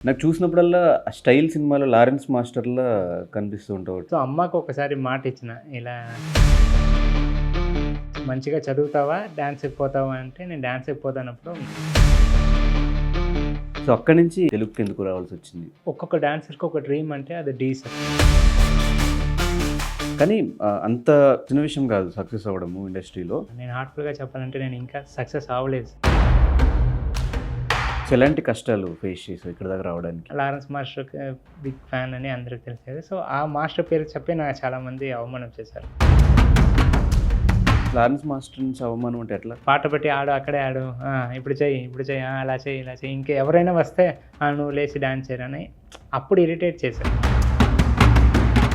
నాకు చూసినప్పుడల్లా ఆ 'స్టైల్' సినిమాలో 'లారెన్స్ మాస్టర్‌లా' కనిపిస్తూ ఉంటావు. సో, అమ్మకు ఒకసారి మాటిచ్చిన. ఇలా మంచిగా చదువుతావా? డాన్స్‌కి పోతావా? అంటే నేను డాన్స్‌కి పోతానప్పుడు సో, అక్కడి నుంచి తెలుగుకెందుకు రావాల్సొచ్చింది? ఒక్కొక్క డాన్సర్‌కి ఒక డ్రీమ్ అంటే అది ఢీ సార్. కానీ అంత చిన్న విషయం కాదు సక్సెస్ అవ్వడము ఇండస్ట్రీలో. నేను హార్ట్‌ఫుల్‌గా చెప్పాలంటే నేను ఇంకా సక్సెస్ అవ్వలేదు. సో, ఎలాంటి కష్టాలు ఫేస్ చేసావు ఇక్కడి దాకా రావడానికి? లారెన్స్ మాస్టర్‌కి బిగ్ ఫ్యాన్ అని అందరికి తెలిసేది. సో, ఆ మాస్టర్ పేరు చెప్పి నాకు చాలామంది అవమానం చేశారు. 'లారెన్స్ మాస్టర్' నుంచి అవమానం అంటే ఎట్లా? పాట పెట్టి ఆడు, అక్కడే ఆడు, ఇప్పుడు చెయ్యి, ఇప్పుడు చెయ్యి, అలా చెయ్యి, ఇలా చెయ్యి, ఇంకా ఎవరైనా వస్తే నువ్వు లేచి డాన్స్ చేయరని అప్పుడు ఇరిటేట్ చేశారు.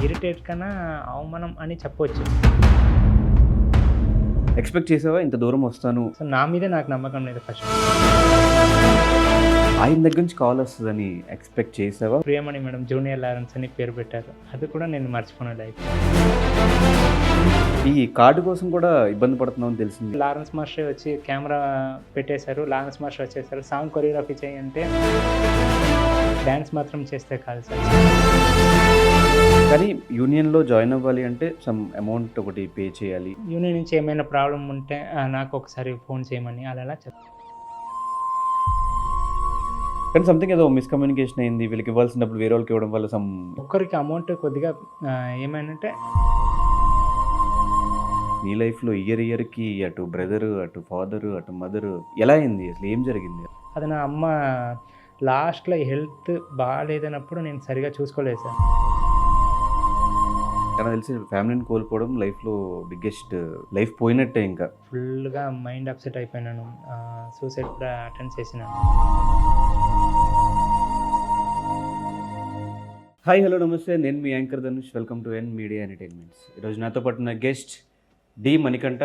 ఇరిటేట్ కన్నా అవమానం అని చెప్పొచ్చు. ఎక్స్‌పెక్ట్ చేసావా ఇంత దూరం వస్తాను? సో, నా మీదే నాకు నమ్మకం లేదు ఫస్ట్. ఆయన దగ్గర నుంచి కాల్ వస్తదని ఎక్స్‌పెక్ట్ చేసావా? ప్రియమణి మేడం జూనియర్ లారెన్స్ అని పేరు పెట్టారు. అది కూడా నేను మర్చిపోను లైఫ్. ఈ కార్డు కోసం కూడా ఇబ్బంది పడుతున్నావని తెలిసింది. లారెన్స్ మాస్టర్ వచ్చి కెమెరా పెట్టేశారు. లారెన్స్ మాస్టర్ వచ్చేసారు. సాంగ్ కొరియోగ్రఫీ చేయంటే డ్యాన్స్ మాత్రం చేస్తే కాదు సార్. కానీ యూనియన్‌లో జాయిన్ అవ్వాలి అంటే సమ్ అమౌంట్ ఒకటి పే చేయాలి. యూనియన్ నుంచి ఏమైనా ప్రాబ్లం ఉంటే నాకు ఒకసారి ఫోన్ చేయమని అలా చెప్తాను. కానీ సంథింగ్ ఏదో మిస్‌కమ్యూనికేషన్ అయింది. వీళ్ళకి ఇవ్వాల్సిన డబ్బులు వేరే వాళ్ళకి ఇవ్వడం వల్ల ఒక్కరికి అమౌంట్ కొద్దిగా ఏమైందంటే నీ లైఫ్‌లో ఇయర్‌కి అటు బ్రదరు, అటు ఫాదరు, అటు మదరు ఎలా అయింది? అసలు ఏం జరిగింది? అది నా అమ్మ లాస్ట్‌లో హెల్త్ బాగాలేదన్నప్పుడు నేను సరిగా చూసుకోలేదు సార్. నాకు తెలిసి ఫ్యామిలీని కోల్పోవడం లైఫ్‌లో బిగ్గెస్ట్ లైఫ్ పోయినట్టే ఇంకా. ఫుల్‌గా మైండ్ అప్సెట్ అయిపోయినాను. సూసైడ్ కూడా అటెంప్ట్ చేసినాను. హాయ్, హలో, నమస్తే. నేను మీ anchor Dhanush. Welcome to N media entertainments. ఈరోజు నాతో పాటు ఉన్న గెస్ట్ డి మణికంఠ.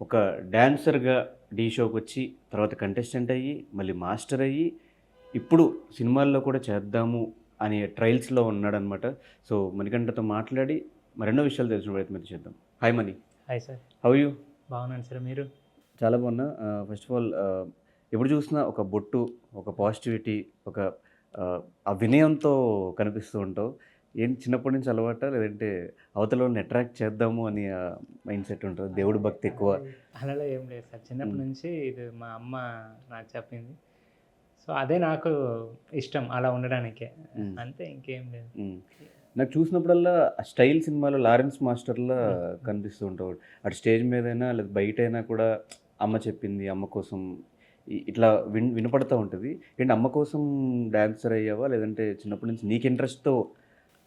ఒక డాన్సర్గా ఢీ షోకి వచ్చి తర్వాత కంటెస్టెంట్ అయ్యి మళ్ళీ మాస్టర్ అయ్యి ఇప్పుడు సినిమాల్లో కూడా చేద్దాము అనే ట్రయల్స్లో ఉన్నాడనమాట. సో మణికంఠతో మాట్లాడి మరెన్నో విషయాలు తెలిసిన ప్రయత్నం చేద్దాం. Hi Mani. Hi sir. How you? బాగున్నాను సార్. మీరు? చాలా బాగున్నా. ఫస్ట్ ఆఫ్ ఆల్ ఎప్పుడు చూసినా ఒక బొట్టు, ఒక పాజిటివిటీ, ఒక ఆ వినయంతో కనిపిస్తూ ఉంటావు. ఏంటి చిన్నప్పటి నుంచి అలవాటా, లేదంటే అవతల వాళ్ళని అట్రాక్ట్ చేద్దాము అని మైండ్ సెట్ ఉంటుంది? దేవుడి భక్తి ఎక్కువ? అలా ఏం లేదు సార్. చిన్నప్పటి నుంచి ఇది మా అమ్మ నాకు చెప్పింది. సో అదే నాకు ఇష్టం అలా ఉండడానికే, అంతే, ఇంకేం లేదు. నాకు చూసినప్పుడల్లా ఆ 'స్టైల్' సినిమాలో 'లారెన్స్ మాస్టర్‌లా' కనిపిస్తూ ఉంటావు. అటు స్టేజ్ మీదైనా లేదా బయటైనా కూడా అమ్మ చెప్పింది, అమ్మ కోసం ఇట్లా వినపడతా ఉంటుంది. ఏంటి అమ్మ కోసం డాన్సర్ అయ్యావా, లేదంటే చిన్నప్పటి నుంచి నీకు ఇంట్రెస్ట్‌తో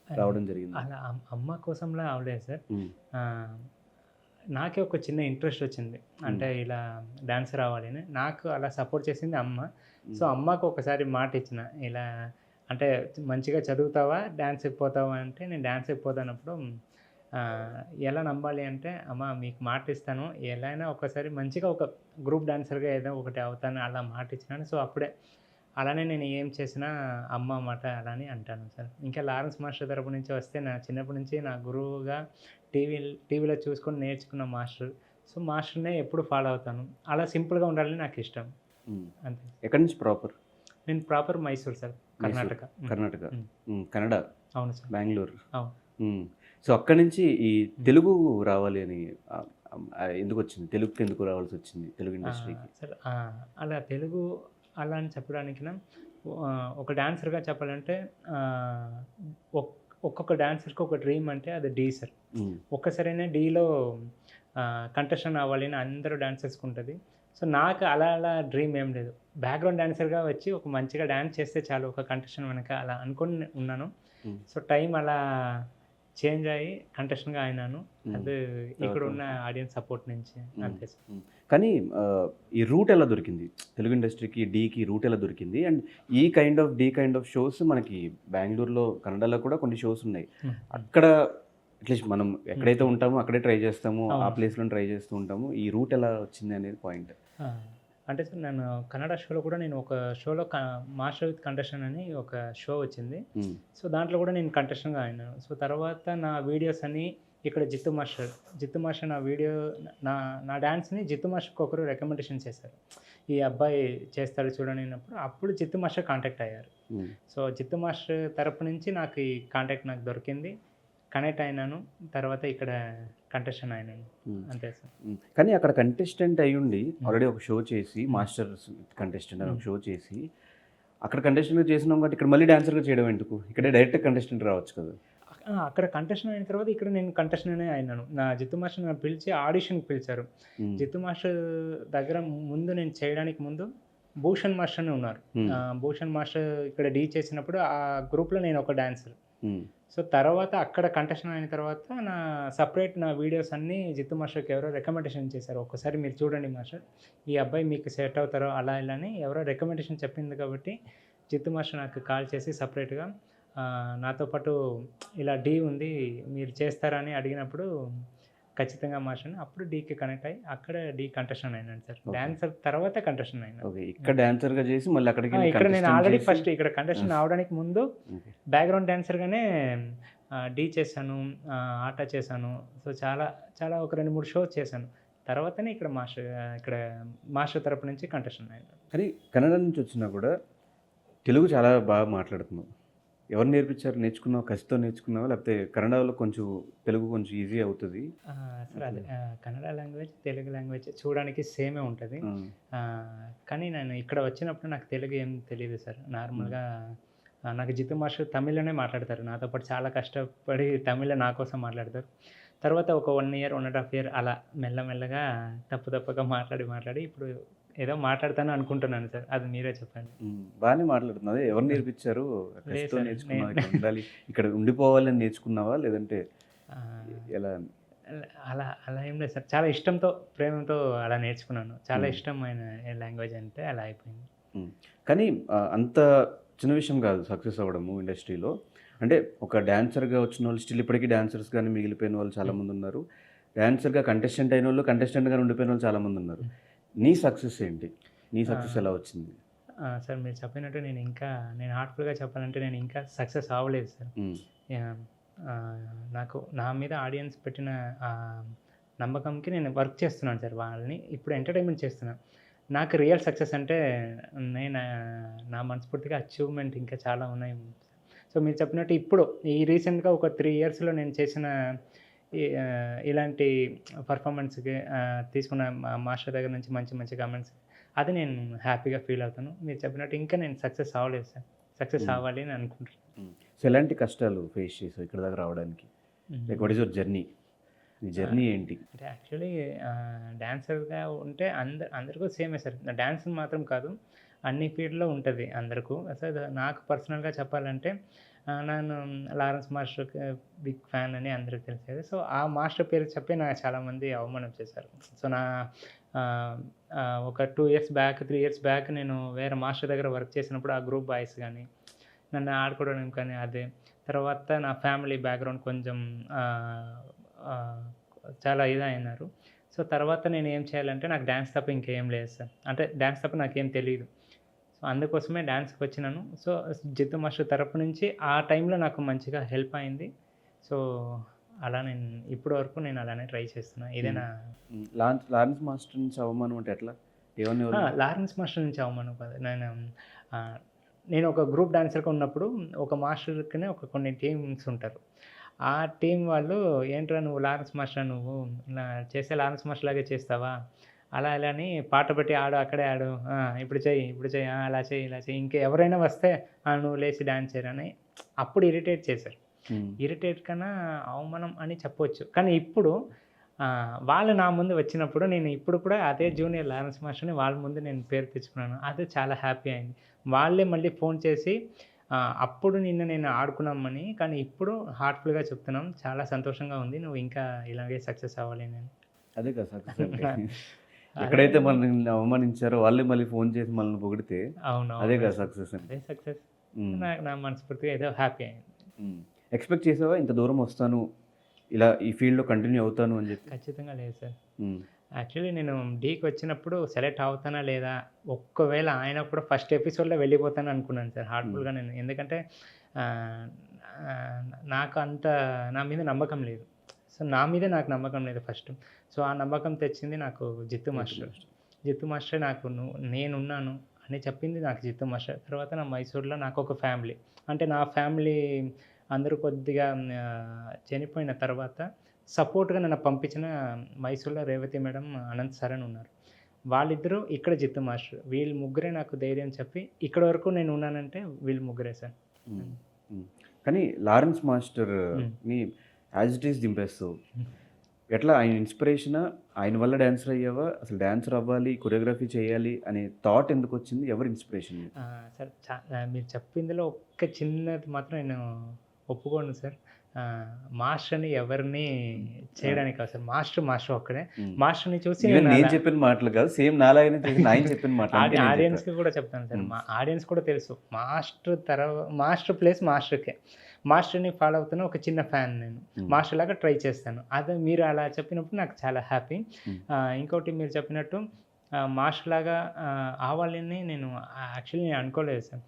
రావడం జరిగింది? అలా అమ్మ కోసంలా అవలేదు సార్. నాకే ఒక చిన్న ఇంట్రెస్ట్ వచ్చింది, అంటే ఇలా డాన్సర్ అవ్వాలి అని. నాకు అలా సపోర్ట్ చేసింది అమ్మ. సో అమ్మకు ఒకసారి మాట ఇచ్చిన, ఇలా అంటే మంచిగా చదువుతావా, డాన్స్కి పోతావా అంటే నేను డాన్స్కి పోతానప్పుడు ఎలా నమ్మాలి అంటే, అమ్మ మీకు మాట ఇస్తాను, ఎలా అయినా ఒకసారి మంచిగా ఒక గ్రూప్ డాన్సర్గా ఏదో ఒకటి అవుతాను అలా మాట ఇచ్చినాను. సో అప్పుడే అలానే నేను ఏం చేసినా అమ్మ మాట అలానే అంటాను సార్. ఇంకా లారెన్స్ మాస్టర్ తరపు నుంచి వస్తే నా చిన్నప్పటి నుంచి నా గురువుగా టీవీలో చూసుకొని నేర్చుకున్న మాస్టర్. సో మాస్టర్నే ఎప్పుడు ఫాలో అవుతాను. అలా సింపుల్గా ఉండాలని నాకు ఇష్టం, అంతే. ఎక్కడి నుంచి ప్రాపర్? నేను ప్రాపర్ మైసూర్ సార్, కర్ణాటక. కర్ణాటక. కన్నడ. అవును సార్. బెంగళూరు. అవును. సో అక్కడి నుంచి ఈ తెలుగు రావాలి అని ఎందుకు వచ్చింది? తెలుగుకి ఎందుకు రావాల్సి వచ్చింది తెలుగు ఇండస్ట్రీకి? సార్ అలా తెలుగు అలా అని చెప్పడానికినా ఒక డాన్సర్గా చెప్పాలంటే ఒక్కొక్క డాన్సర్కి ఒక డ్రీమ్ అంటే అది ఢీ సార్. ఒక్కసారైనా ఢీలో కంటెస్టెంట్ అవ్వాలి అని అందరూ డాన్సర్స్కి ఉంటుంది. సో నాకు అలా డ్రీమ్ ఏం లేదు. బ్యాక్గ్రౌండ్ డాన్సర్గా వచ్చి ఒక మంచిగా డాన్స్ చేస్తే చాలు ఒక కంటెస్టెంట్ వెనక అలా అనుకొని ఉన్నాను. సో టైం అలా చేంజ్ అయ్యి కంటెస్టెంట్గా అయినాను. అది ఇక్కడ ఉన్న ఆడియన్స్ సపోర్ట్ నుంచి, అంతే సార్. కానీ ఈ రూట్ ఎలా దొరికింది తెలుగు ఇండస్ట్రీకి, డీకి రూట్ ఎలా దొరికింది? అండ్ ఈ డీ కైండ్ ఆఫ్ షోస్ మనకి బెంగళూరులో, కన్నడలో కూడా కొన్ని షోస్ ఉన్నాయి. అక్కడ అట్లీస్ట్ మనం ఎక్కడైతే ఉంటామో అక్కడే ట్రై చేస్తాము, ఆ ప్లేస్లో ట్రై చేస్తూ ఉంటాము. ఈ రూట్ ఎలా వచ్చింది అనేది పాయింట్. అంటే సార్ నేను కన్నడ షోలో కూడా నేను ఒక షోలో మాస్టర్ విత్ కంటెస్టెంట్ అని ఒక షో వచ్చింది. సో దాంట్లో కూడా నేను కంటెస్టెంట్గా అయినాను. సో తర్వాత నా వీడియోస్ అన్నీ ఇక్కడ జిత్తు మాస్టర్ నా వీడియో నా నా డాన్స్ని జిత్తు మాస్టర్కి ఒకరు రికమెండేషన్ చేశారు. ఈ అబ్బాయి చేస్తాడు చూడండి అన్నప్పుడు అప్పుడు జిత్తు మాస్టర్ కాంటాక్ట్ అయ్యారు. సో జిత్తు మాస్టర్ తరపు నుంచి నాకు ఈ కాంటాక్ట్ నాకు దొరికింది, కనెక్ట్ అయినాను, తర్వాత ఇక్కడ కంటెస్టెంట్ అయినాను అంతే సార్. కానీ అక్కడ కంటెస్టెంట్ అయ్యుండి ఆల్రెడీ ఒక షో చేసి మాస్టర్స్ కంటెస్టెంట్ అని ఒక షో చేసి అక్కడ కంటెస్టెంట్గా చేసినాం కాబట్టి ఇక్కడ మళ్ళీ డాన్సర్గా చేయడం ఎందుకు? ఇక్కడే డైరెక్ట్ కంటెస్టెంట్ రావచ్చు కదా. అక్కడ కంటెస్టెంట్ అయిన తర్వాత ఇక్కడ నేను కంటెస్టెంట్ అయినాను. నా జిత్తు మాస్టర్ నన్ను పిలిచి ఆడిషన్కి పిలిచారు. జిత్తు మాస్టర్ దగ్గర ముందు నేను చేయడానికి ముందు భూషణ్ మాస్టర్ అని ఉన్నారు. భూషణ్ మాస్టర్ ఇక్కడ డీ చేసినప్పుడు ఆ గ్రూప్లో నేను ఒక డాన్సర్. సో తర్వాత అక్కడ కంటెస్టెంట్ అయిన తర్వాత నా సపరేట్ నా వీడియోస్ అన్నీ జిత్తు మాస్టర్కి ఎవరో రికమెండేషన్ చేశారు. ఒక్కసారి మీరు చూడండి మాస్టర్, ఈ అబ్బాయి మీకు సెట్ అవుతారో అలా ఇలా అని ఎవరో రికమెండేషన్ చెప్పింది కాబట్టి జిత్తు మాస్టర్ నాకు కాల్ చేసి సపరేట్గా నాతో పాటు ఇలా డీ ఉంది మీరు చేస్తారా అని అడిగినప్పుడు ఖచ్చితంగా మాస్టర్ని అప్పుడు డీకి కనెక్ట్ అయ్యి అక్కడ డీ కంటెస్టెంట్ అయినాను సార్. డాన్సర్ తర్వాత కంటెస్టెంట్ అయినా. ఓకే, ఇక్కడ డాన్సర్గా చేసి మళ్ళీ అక్కడికి ఇక్కడ నేను ఆల్రెడీ ఫస్ట్ ఇక్కడ కంటెస్టెంట్ అవడానికి ముందు బ్యాక్గ్రౌండ్ డాన్సర్గానే డీ చేశాను, ఆట చేశాను. సో చాలా చాలా ఒక 2-3 షోస్ చేశాను. తర్వాతనే ఇక్కడ మాస్టర్ తరపు నుంచి కంటెస్టెంట్ అయినాను. కానీ కన్నడ నుంచి వచ్చినా కూడా తెలుగు చాలా బాగా మాట్లాడుతున్నావు. ఎవరు నేర్పించారు? నేర్చుకున్నావు? కసితో నేర్చుకున్నావా లేకపోతే కన్నడలో కొంచెం తెలుగు కొంచెం ఈజీ అవుతుంది? సార్ అదే కన్నడ లాంగ్వేజ్ తెలుగు లాంగ్వేజ్ చూడడానికి సేమే ఉంటుంది. కానీ నేను ఇక్కడ వచ్చినప్పుడు నాకు తెలుగు ఏం తెలియదు సార్. నార్మల్గా నాకు జిత్తు మాస్టర్ తమిళ్లోనే మాట్లాడతారు. నాతో పాటు చాలా కష్టపడి తమిళ్లో నా కోసం మాట్లాడతారు. తర్వాత ఒక 1 year 1.5 year అలా మెల్లమెల్లగా తప్పగా మాట్లాడి ఇప్పుడు ఏదో మాట్లాడతాను అనుకుంటున్నాను సార్. అది మీరే చెప్పండి. బాగానే మాట్లాడుతున్నది. ఎవరు నేర్పించారు? కసితో నేర్చుకున్నావా? ఇక్కడ ఉండాలి, ఇక్కడ ఉండిపోవాలని నేర్చుకున్నావా లేదంటే ఎలా? అలా ఏం లేదు సార్. చాలా ఇష్టంతో ప్రేమతో అలా నేర్చుకున్నాను. చాలా ఇష్టమైన లాంగ్వేజ్ అంటే అలా అయిపోయింది. కానీ అంత చిన్న విషయం కాదు సక్సెస్ అవ్వడము ఇండస్ట్రీలో. అంటే ఒక డాన్సర్గా వచ్చిన వాళ్ళు స్టిల్ ఇప్పటికీ డాన్సర్స్ కానీ మిగిలిపోయిన వాళ్ళు చాలామంది ఉన్నారు. డాన్సర్గా కంటెస్టెంట్ అయిన వాళ్ళు కంటెస్టెంట్గా ఉండిపోయిన వాళ్ళు చాలామంది ఉన్నారు. నీ సక్సెస్ ఏంటి? నీ సక్సెస్ ఎలా వచ్చింది? సార్ మీరు చెప్పినట్టు నేను హార్ట్ఫుల్గా చెప్పాలంటే నేను ఇంకా సక్సెస్ అవ్వలేదు సార్. నాకు నా మీద ఆడియన్స్ పెట్టిన నమ్మకంకి నేను వర్క్ చేస్తున్నాను సార్. వాళ్ళని ఇప్పుడు ఎంటర్టైన్మెంట్ చేస్తున్నాను. నాకు రియల్ సక్సెస్ అంటే నా మనస్ఫూర్తిగా అచీవ్మెంట్ ఇంకా చాలా ఉన్నాయి. సో మీరు చెప్పినట్టు ఇప్పుడు ఈ రీసెంట్గా ఒక 3 yearsలో నేను చేసిన ఇలాంటి పర్ఫార్మెన్స్కి తీసుకున్న మాస్టర్ దగ్గర నుంచి మంచి కమెంట్స్, అది నేను హ్యాపీగా ఫీల్ అవుతాను. మీరు చెప్పినట్టు ఇంకా నేను సక్సెస్ అవ్వలేదు సార్. సక్సెస్ అవ్వాలి అని అనుకుంటున్నాను. సో ఎలాంటి కష్టాలు ఫేస్ చేసావు ఇక్కడ దాకా రావడానికి? Like what is your journey? నీ జర్నీ ఏంటి? అంటే యాక్చువల్లీ డాన్సర్గా ఉంటే అందరికీ సేమే సార్. డాన్స్ మాత్రం కాదు, అన్ని ఫీల్డ్లో ఉంటుంది అందరికీ. అసలు నాకు పర్సనల్గా చెప్పాలంటే నేను లారెన్స్ మాస్టర్కి బిగ్ ఫ్యాన్ అని అందరికీ తెలిసేది. సో ఆ మాస్టర్ పేరు చెప్పి నాకు చాలామంది అవమానం చేశారు. సో ఒక 2 years బ్యాక్ 3 years బ్యాక్ నేను వేరే మాస్టర్ దగ్గర వర్క్ చేసినప్పుడు ఆ గ్రూప్ బాయ్స్ కానీ నన్ను ఆడుకోవడం కానీ అదే. తర్వాత నా ఫ్యామిలీ బ్యాక్గ్రౌండ్ కొంచెం చాలా అయినారు. సో తర్వాత నేను ఏం చేయాలంటే నాకు డ్యాన్స్ తప్ప ఇంకేం లేదు సార్. అంటే డ్యాన్స్ తప్ప నాకేం తెలియదు. సో అందుకోసమే డాన్స్కి వచ్చినాను. సో జిత్తు మాస్టర్ తరపు నుంచి ఆ టైంలో నాకు మంచిగా హెల్ప్ అయింది. సో అలా నేను ఇప్పటి వరకు నేను అలానే ట్రై చేస్తున్నా. ఇదేనా లారెన్స్ మాస్టర్ నుంచి అవమానం అంటే ఎట్లా? లారెన్స్ మాస్టర్ నుంచి అవమానం కాదు. నేను ఒక గ్రూప్ డాన్సర్గా ఉన్నప్పుడు ఒక మాస్టర్కి కొన్ని టీమ్స్ ఉంటారు. ఆ టీం వాళ్ళు ఏంట్రా నువ్వు లారెన్స్ మాస్టర్, నువ్వు ఇలా చేస్తే లారెన్స్ మాస్టర్ లాగే చేస్తావా, అలా ఇలా అని పాట పెట్టి ఆడు, అక్కడే ఆడు, ఇప్పుడు చెయ్యి అలా చెయ్యి ఇలా చెయ్యి, ఇంకా ఎవరైనా వస్తే నువ్వు లేచి డాన్స్ చేయరని అప్పుడు ఇరిటేట్ చేశారు. ఇరిటేట్ కన్నా అవమానం అని చెప్పవచ్చు. కానీ ఇప్పుడు వాళ్ళు నా ముందు వచ్చినప్పుడు నేను ఇప్పుడు కూడా అదే జూనియర్ లారెన్స్ మాస్టర్ని వాళ్ళ ముందు నేను పేరు తెచ్చుకున్నాను. అదే చాలా హ్యాపీ అయింది. వాళ్ళే మళ్ళీ ఫోన్ చేసి అప్పుడు నేను ఆడుకున్నామని, కానీ ఇప్పుడు హార్ట్ఫుల్గా చెప్తున్నాం, చాలా సంతోషంగా ఉంది, నువ్వు ఇంకా ఇలాగే సక్సెస్ అవ్వాలి నేను. అదే కదా సక్సెస్ అంటే. ఎక్కడైతే మనల్ని అవమానించారో వాళ్ళే మళ్ళీ ఫోన్ చేసి మనల్ని పొగిడితే అవును, అదే కదా సక్సెస్. అదే సక్సెస్. నా మనస్ఫూర్తిగా ఏదో హ్యాపీ అయింది. ఎక్స్పెక్ట్ చేసావా ఇంత దూరం వస్తాను, ఇలా ఈ ఫీల్డ్లో కంటిన్యూ అవుతాను అని చెప్పి? ఖచ్చితంగా లేదు సార్. యాక్చువల్లీ నేను డీకి వచ్చినప్పుడు సెలెక్ట్ అవుతానా లేదా, ఒక్కవేళ ఆయన కూడా ఫస్ట్ ఎపిసోడ్లో వెళ్ళిపోతాను అనుకున్నాను సార్ హార్ట్ఫుల్గా నేను. ఎందుకంటే నాకు అంత నా మీద నమ్మకం లేదు. సో నా మీదే నాకు నమ్మకం లేదు ఫస్ట్. సో ఆ నమ్మకం తెచ్చింది నాకు జిత్తు మాస్టర్. జిత్తు మాస్టర్ నాకు నేనున్నాను అని చెప్పింది నాకు జిత్తు మాస్టర్. తర్వాత నా మైసూర్‌లో నాకొక ఫ్యామిలీ. అంటే నా ఫ్యామిలీ అందరూ కొద్దిగా చనిపోయిన తర్వాత సపోర్ట్‌గా నన్ను పంపించిన మైసూర్‌లో రేవతి మేడం, అనంత్ సార్ అని ఉన్నారు. వాళ్ళిద్దరూ ఇక్కడ జిత్తు మాస్టర్. వీళ్ళు ముగ్గురే నాకు ధైర్యం చెప్పి ఇక్కడి వరకు నేను ఉన్నానంటే వీళ్ళు ముగ్గురే సార్. హ్మ్. హ్మ్. కానీ లారెన్స్ హ్మ్. మాస్టర్‌ని యాజ్ ఇట్ ఈజ్ దింపేస్తావు. హ్మ్. ఎట్లా ఆయన ఇన్‌స్పిరేషనా? ఆయన వల్ల డాన్సర్ అయ్యావా? అసలు డాన్సర్ అవ్వాలి, కొరియోగ్రఫీ చేయాలి అనే థాట్ ఎందుకొచ్చింది? ఎవరి ఇన్‌స్పిరేషన్ నీకు? సార్ మీరు చెప్పిందిలో ఒక్క చిన్నది మాత్రం నేను ఒప్పుకోను సార్. మాస్టర్‌ని ఎవరిని చేయడానికి కాదు సార్. మాస్టర్ ఒక్కడే. హ్మ్. మాస్టర్‌ని చూసి ఈవెన్ నేను నేను అలా చెప్పిన మాటలు కాదు. సేమ్ నాలాగానే చేసిన ఆయన చెప్పిన మాటలు. అందుకే నేను చెప్పా. ఆడియన్స్‌కి కూడా చెప్తాను సార్. హ్మ్. మా ఆడియన్స్ కూడా తెలుసు. మాస్టర్ ప్లేస్ మాస్టర్‌కే. మాస్టర్‌ని ఫాలో అవుతున్న ఒక చిన్న ఫ్యాన్ నేను. హ్మ్. మాస్టర్‌లాగా ట్రై చేస్తాను. అదే మీరు అలా చెప్పినప్పుడు నాకు చాలా హ్యాపీ. హ్మ్. ఇంకోటి మీరు చెప్పినట్టు మాస్టర్‌లాగా అవ్వాలని నేను యాక్చువల్లీ నేను అనుకోలేదు సార్.